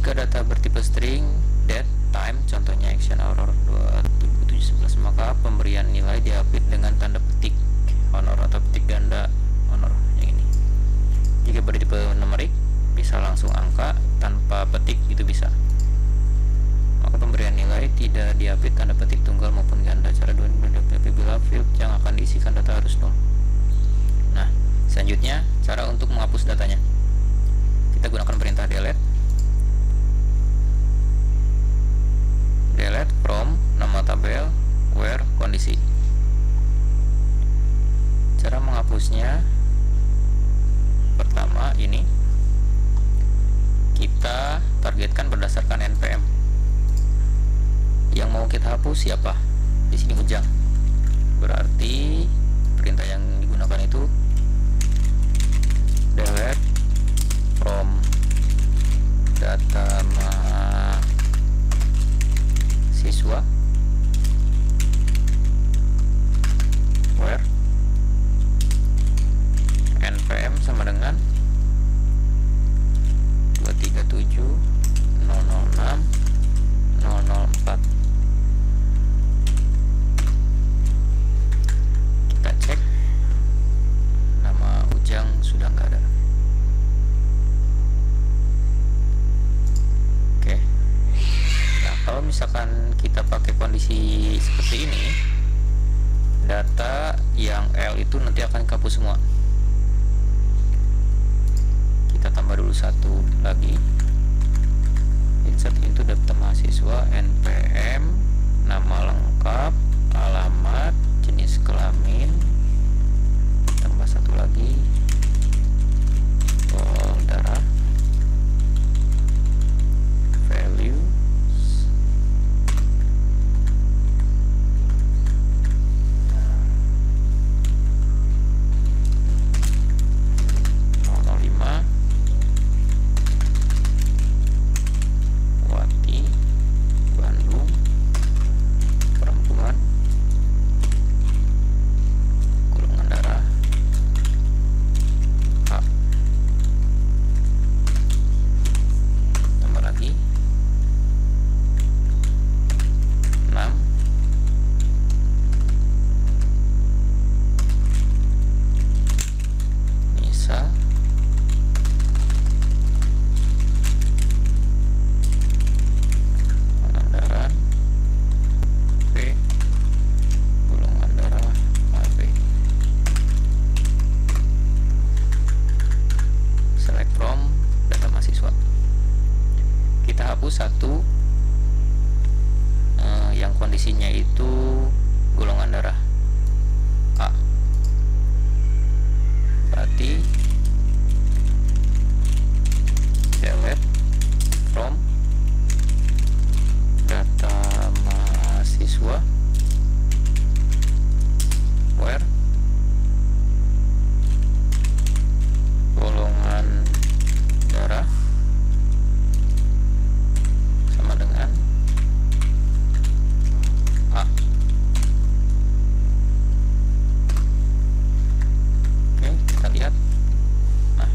data bertipe string, date, time, contohnya action hour 2711, maka pemberian nilai diupdate dengan tanda petik honor atau petik ganda honor yang ini. Jika bertipe numerik, bisa langsung angka tanpa petik, itu bisa. Maka pemberian nilai tidak diupdate tanda petik tunggal maupun ganda. Cara dua apabila field yang akan diisikan data harus 0. Nah, selanjutnya cara untuk menghapus datanya. Kita gunakan perintah delete. Delete from nama tabel where kondisi. Cara menghapusnya, pertama ini kita targetkan berdasarkan NPM. Yang mau kita hapus siapa? Di sini Ujang. Berarti perintah yang digunakan itu delete from data mahasiswa where NPM sama dengan 237.006.004. Kita cek, nama Ujang sudah nggak ada. Oke. Nah, kalau misalkan kita pakai kondisi seperti ini, data yang L itu nanti akan kapus semua. Kita tambah dulu satu lagi, insert into data mahasiswa, NPM, nama lengkap, alamat, jenis kelamin, tambah satu lagi, darah, value, kita hapus satu yang kondisinya itu golongan darah A. Berarti delete from data mahasiswa where golongan darah sama dengan A. Oke, kita lihat. Nah,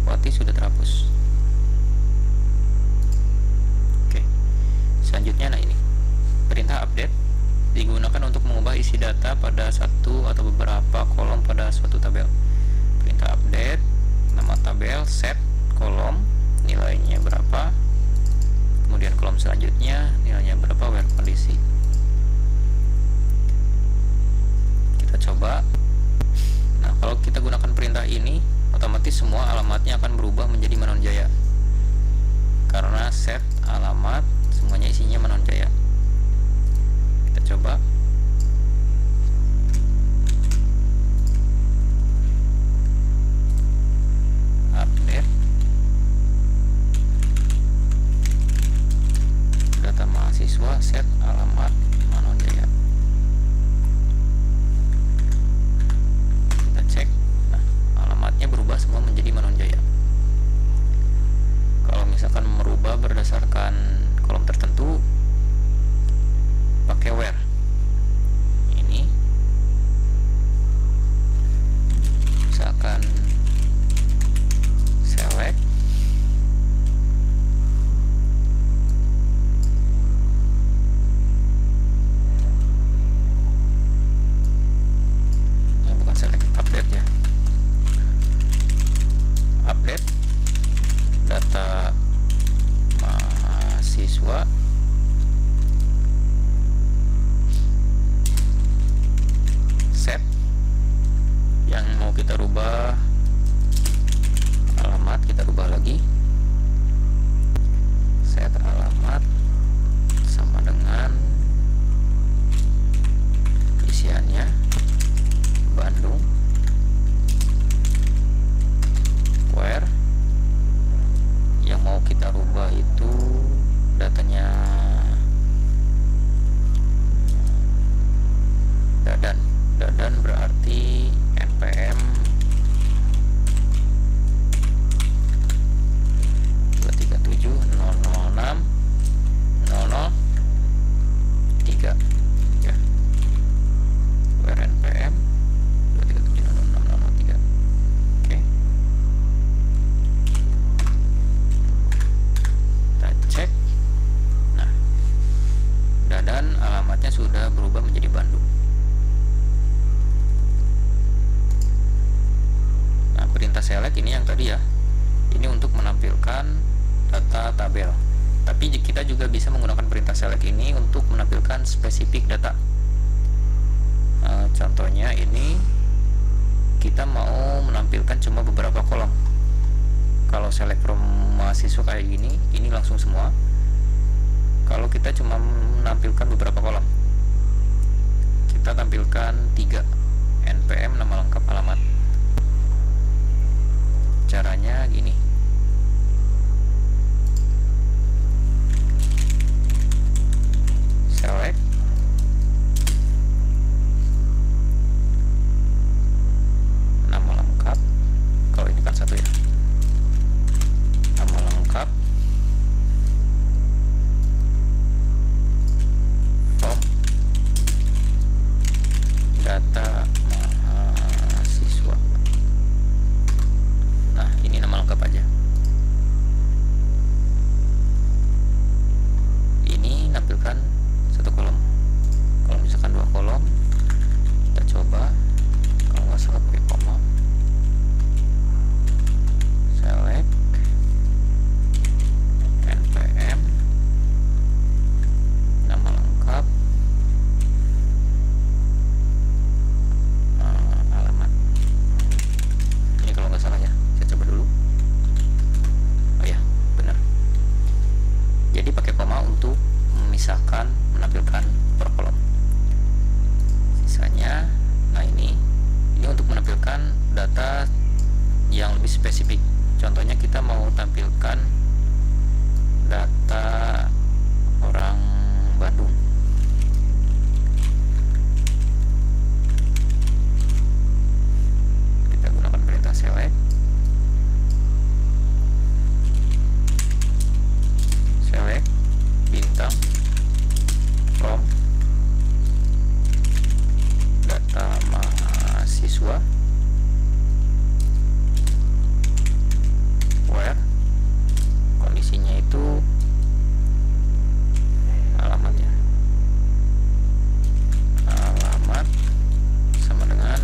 Wati sudah terhapus. Oke, selanjutnya nah ini perintah update digunakan untuk mengubah isi data pada satu atau beberapa kolom pada suatu tabel. Perintah update, nama tabel, set, kolom, nilainya berapa, kemudian kolom selanjutnya nilainya berapa, where kondisi. Kita coba. Nah, kalau kita gunakan perintah ini, otomatis semua alamatnya akan berubah menjadi Manonjaya, karena set alamat semuanya isinya Manonjaya. Kita coba. Update data mahasiswa, set alamat Manonjaya. Kita cek. Nah, alamatnya berubah semua menjadi Manonjaya. Kalau misalkan merubah berdasarkan kolom tertentu, pakai where. Ini misalkan select bukan select, update ya, update data mahasiswa set yang mau kita rubah alamat, kita rubah lagi, set alamat sama dengan isiannya Bandung, where yang mau kita rubah itu datanya Dadan berarti npm 237.006.003 ya, where npm 237.006.003. Oke, kita cek. Nah, Dadan alamatnya sudah berubah menjadi Bandung. Perintah select ini yang tadi ya, ini untuk menampilkan data tabel, tapi kita juga bisa menggunakan perintah select ini untuk menampilkan spesifik data. Contohnya ini kita mau menampilkan cuma beberapa kolom. Kalau select from mahasiswa kayak gini, ini langsung semua. Kalau kita cuma menampilkan beberapa kolom, kita tampilkan 3 npm nama lengkap alamat. Caranya gini, select nama lengkap, kalau ini kan satu ya, nama lengkap, form data mahasiswa. Nah, ini nama lengkap aja. Ini nampilkan satu kolom. Kalau misalkan 2 kolom, kita coba. Kalau nggak salah pakai koma, select npm nama lengkap alamat. Ini kalau nggak salah ya. Saya coba dulu. Contohnya kita mau tampilkan data orang Bandung. Kita gunakan perintah select bintang from data mahasiswa where kondisinya itu alamatnya, alamat sama dengan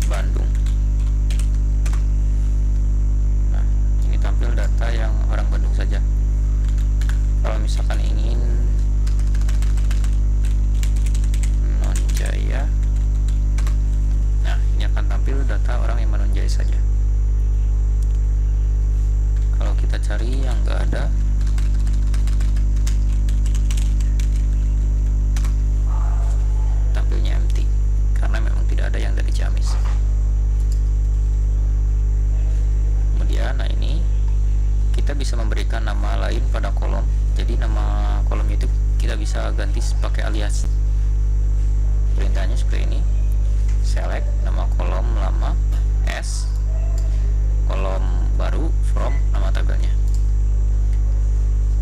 Bandung. Nah, ini tampil data yang orang Bandung saja. Kalau misalkan ingin Jaya, nah ini akan tampil data orang yang Jaya saja. Kalau kita cari yang nggak ada, tampilnya empty karena memang tidak ada yang dari Ciamis. Kemudian, nah ini kita bisa memberikan nama lain pada kolom. Jadi nama kolom itu kita bisa ganti pakai alias. Perintahnya seperti ini: select nama kolom lama as, kolom baru from nama tabelnya.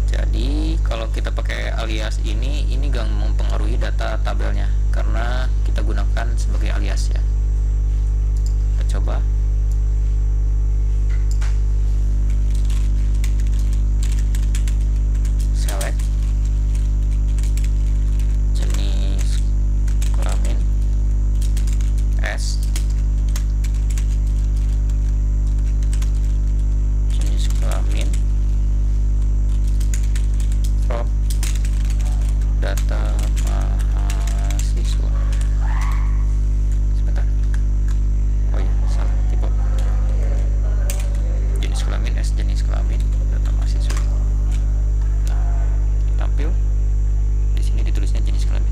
Jadi kalau kita pakai alias ini gak mempengaruhi data tabelnya karena kita gunakan sebagai alias ya. Kita coba. Select jenis kelamin S, jenis kelamin from data mahasiswa. Sebentar, oh iya salah, tipe jenis kelamin S, jenis kelamin data mahasiswa. Nah, tampil di sini ditulisnya jenis kelamin.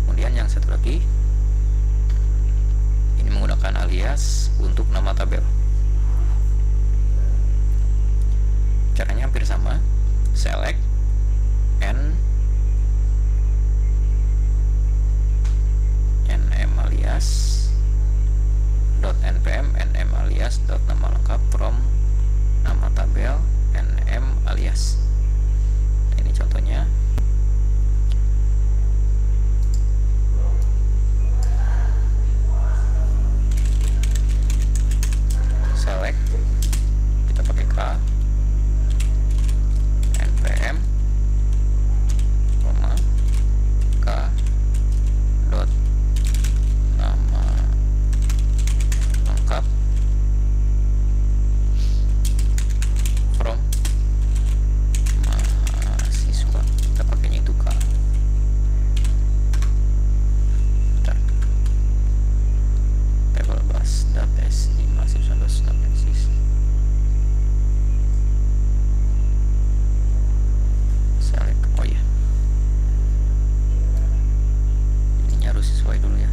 Kemudian yang satu lagi, ini menggunakan alias untuk nama tabel. Caranya hampir sama. Select nm alias .npm nm alias .nama lengkap from nama tabel nm alias. Ini contohnya. Select, kita pakai K, npm K dot nama lengkap from mahasiswa. Kita pakainya itu K. Bentar. Table bus database di mahasiswa database. Select, oh ya, ininya harus sesuai dulu ya.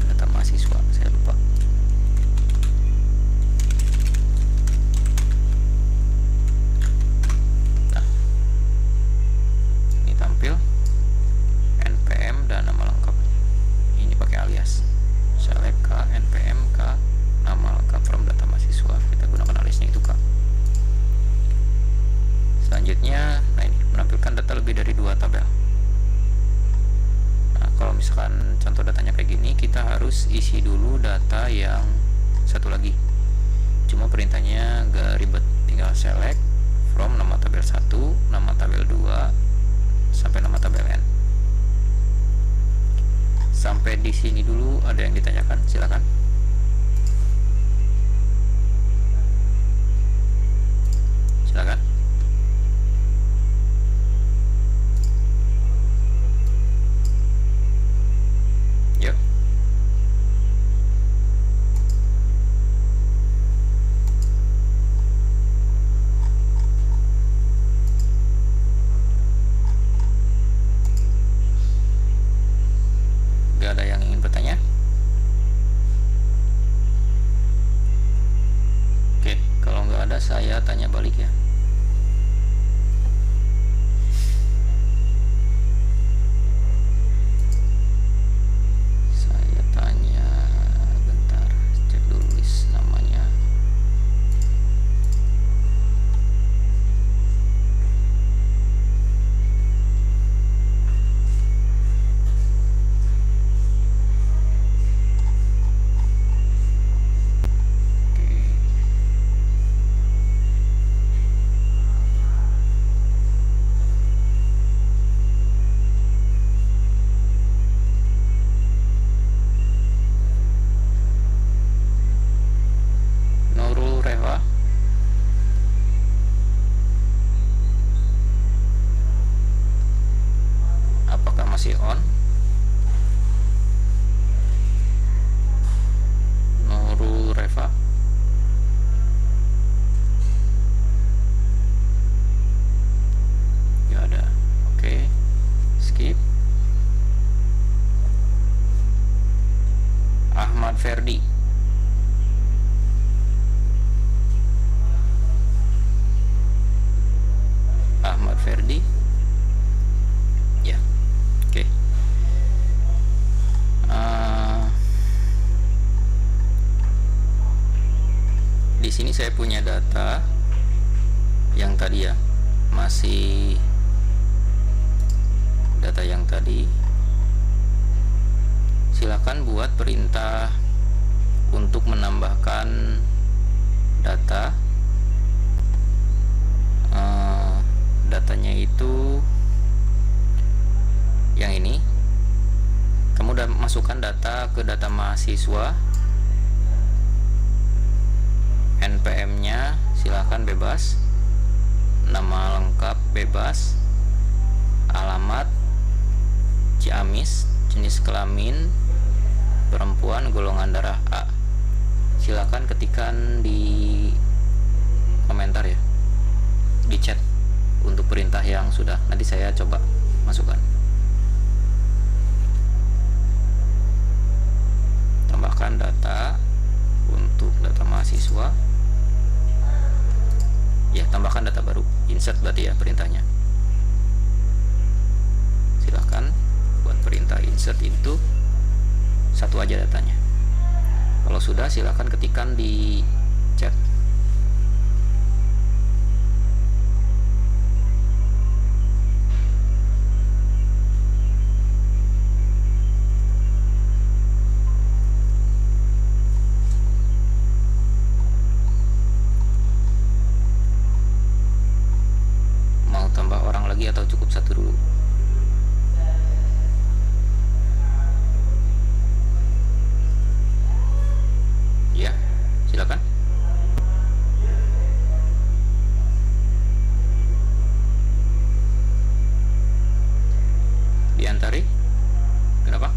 Data mahasiswa, saya lupa. Nah, ini tampil npm dan nama lengkap. Ini pakai alias. Select K npm K nama lengkap from data mahasiswa. Kita gunakan aliasnya itu K. Selanjutnya, nah ini menampilkan data lebih dari 2 tabel. Nah, kalau misalkan contoh datanya kayak gini, kita harus isi dulu data yang satu lagi. Cuma perintahnya gak ribet, tinggal select from nama tabel 1, nama tabel 2 sampai nama tabel N. Sampai di sini dulu ada yang ditanyakan, silakan. Silakan. Yuk. datanya balik ya. Saya tanya, bentar, cek dulu list namanya. Nurul Reva, apakah masih on? Nurul Reva, nggak ada. Oke, skip. Ahmad Ferdi, Ahmad Ferdi, ya, oke. Di sini saya punya data yang tadi ya, masih data yang tadi. Silakan buat perintah untuk menambahkan data. Datanya itu yang ini. Kamu udah masukkan data ke data mahasiswa, NPM-nya silakan bebas, nama lengkap bebas, alamat Ciamis, jenis kelamin perempuan, golongan darah A. Silakan ketikkan di komentar ya, di chat untuk perintah yang sudah. Nanti saya coba masukkan. Tambahkan data untuk data mahasiswa. Ya, tambahkan data baru. Insert berarti ya perintahnya. Silahkan buat perintah insert itu satu aja datanya. Kalau sudah, silahkan ketikkan di chat. Mau tambah orang lagi atau cukup satu dulu? Ya, silakan. Diantari. Kenapa?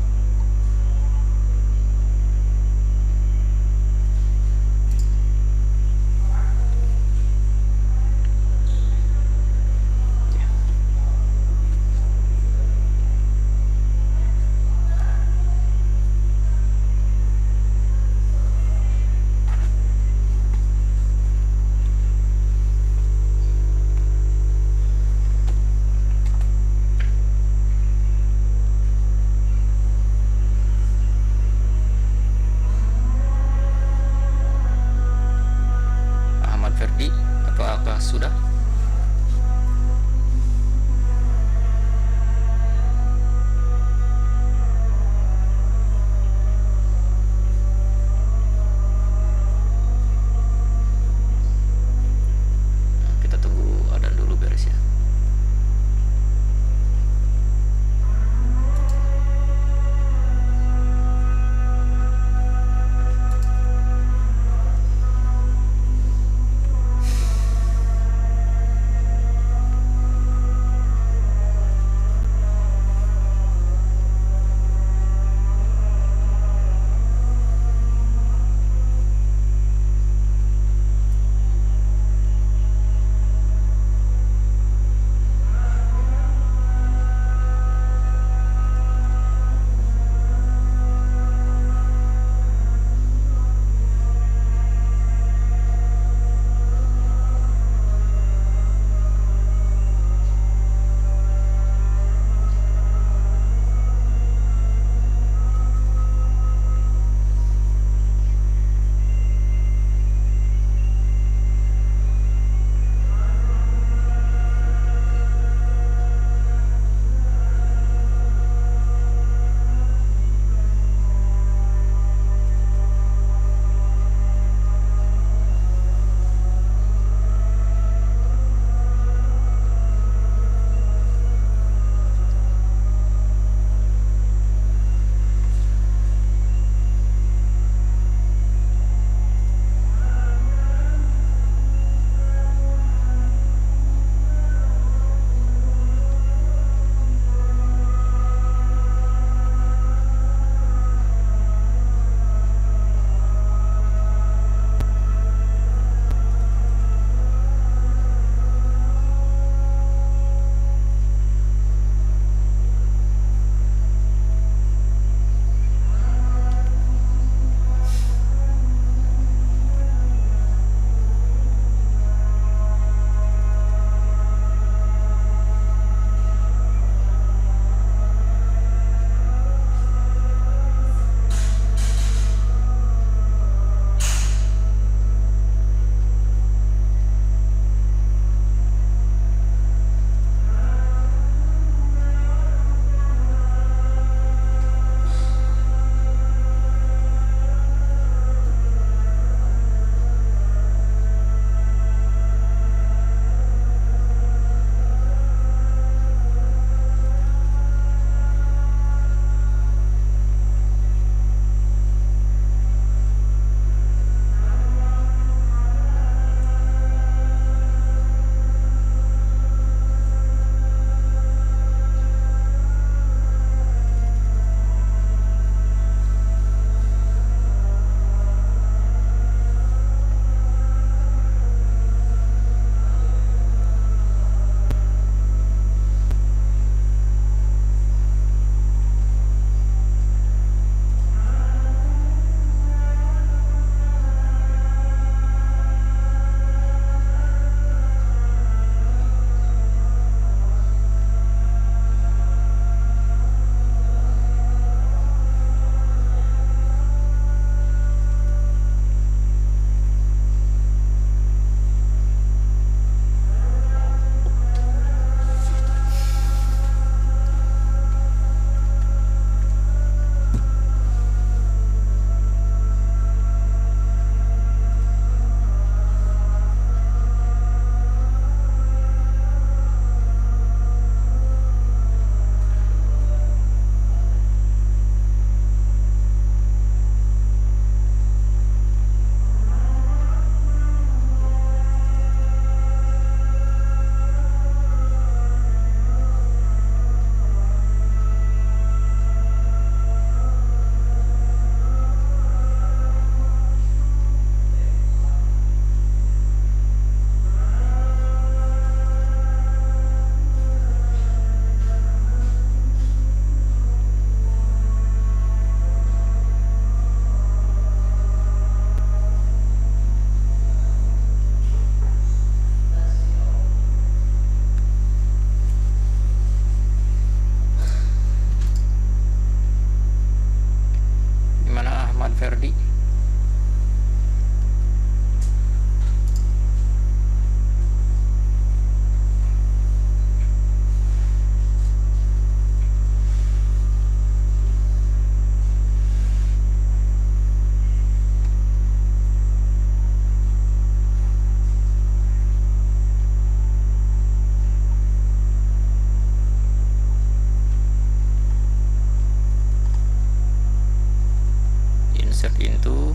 insert into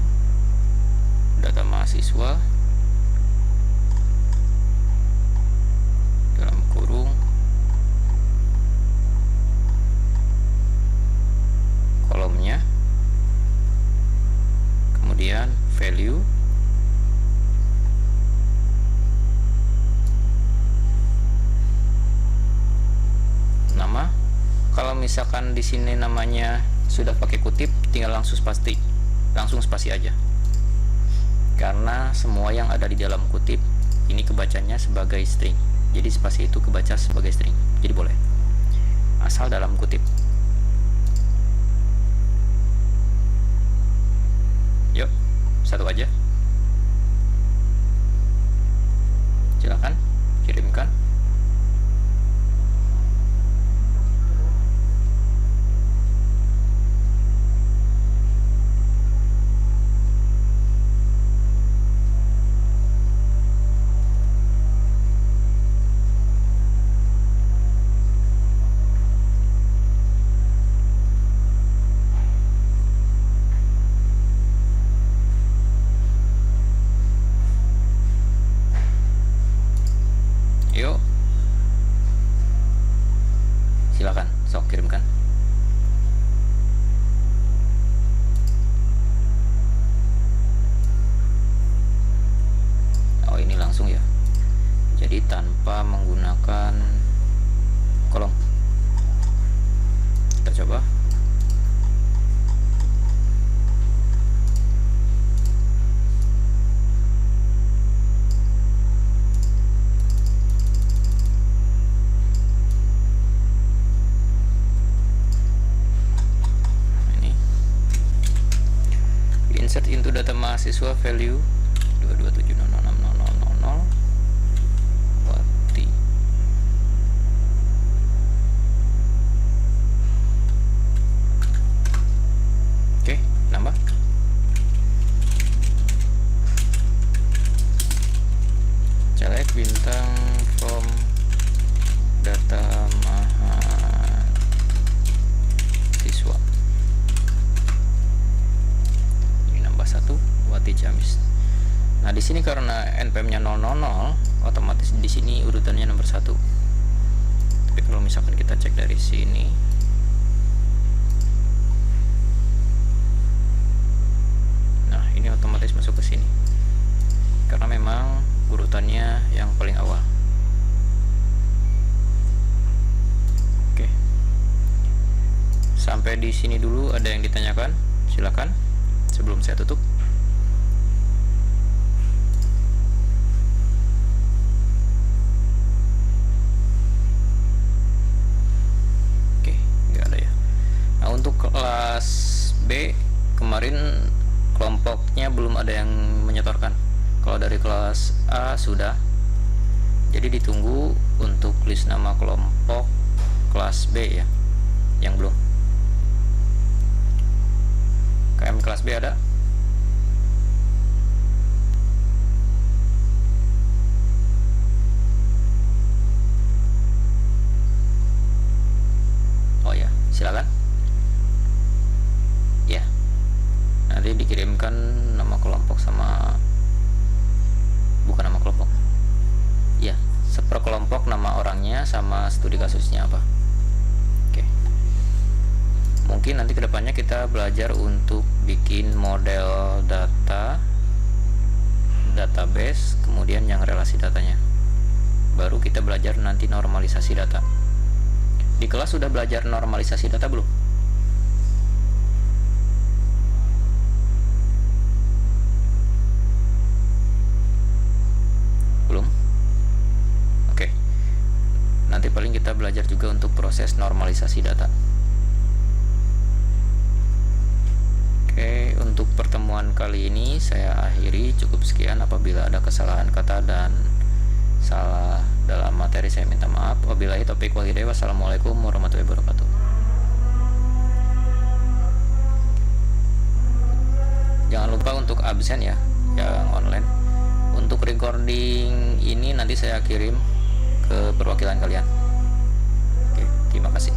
data mahasiswa dalam kurung kolomnya, kemudian value, nama. Kalau misalkan di sini namanya sudah pakai kutip, tinggal langsung spasi aja, karena semua yang ada di dalam kutip ini kebacanya sebagai string, jadi spasi itu kebaca sebagai string, jadi boleh asal dalam kutip. Yuk, satu aja, silakan kirimkan. Yuk, silakan, sok kirimkan. Oh, ini langsung ya, jadi tanpa menggunakan kolom. Kita coba. Insert into data mahasiswa value 227006000 Wati. Oke, nambah. Select bintang from data mahasiswa. Satu Wati Ciamis. Nah, di sini karena npm-nya 000, otomatis di sini urutannya nomor 1. Tapi kalau misalkan kita cek dari sini, nah ini otomatis masuk ke sini. Karena memang urutannya yang paling awal. Oke. Sampai di sini dulu ada yang ditanyakan? Silakan. Sebelum saya tutup. Oke, nggak ada ya. Nah, untuk kelas B kemarin kelompoknya belum ada yang menyetorkan. Kalau dari kelas A sudah. Jadi ditunggu untuk list nama kelompok kelas B ya, yang belum. KM kelas B ada? Oh ya, silakan. Ya, nanti dikirimkan nama kelompok sama, bukan nama kelompok. Ya, seper kelompok, nama orangnya sama studi kasusnya apa. Mungkin nanti kedepannya kita belajar untuk bikin model database, kemudian yang relasi datanya. Baru kita belajar nanti normalisasi data. Di kelas sudah belajar normalisasi data belum? Belum? Oke. Nanti paling kita belajar juga untuk proses normalisasi data. Oke, untuk pertemuan kali ini saya akhiri, cukup sekian. Apabila ada kesalahan kata dan salah dalam materi saya minta maaf. Wabillahi taufiq wal hidayah. Wassalamualaikum warahmatullahi wabarakatuh. Jangan lupa untuk absen ya, yang online. Untuk recording ini nanti saya kirim ke perwakilan kalian. Oke, terima kasih.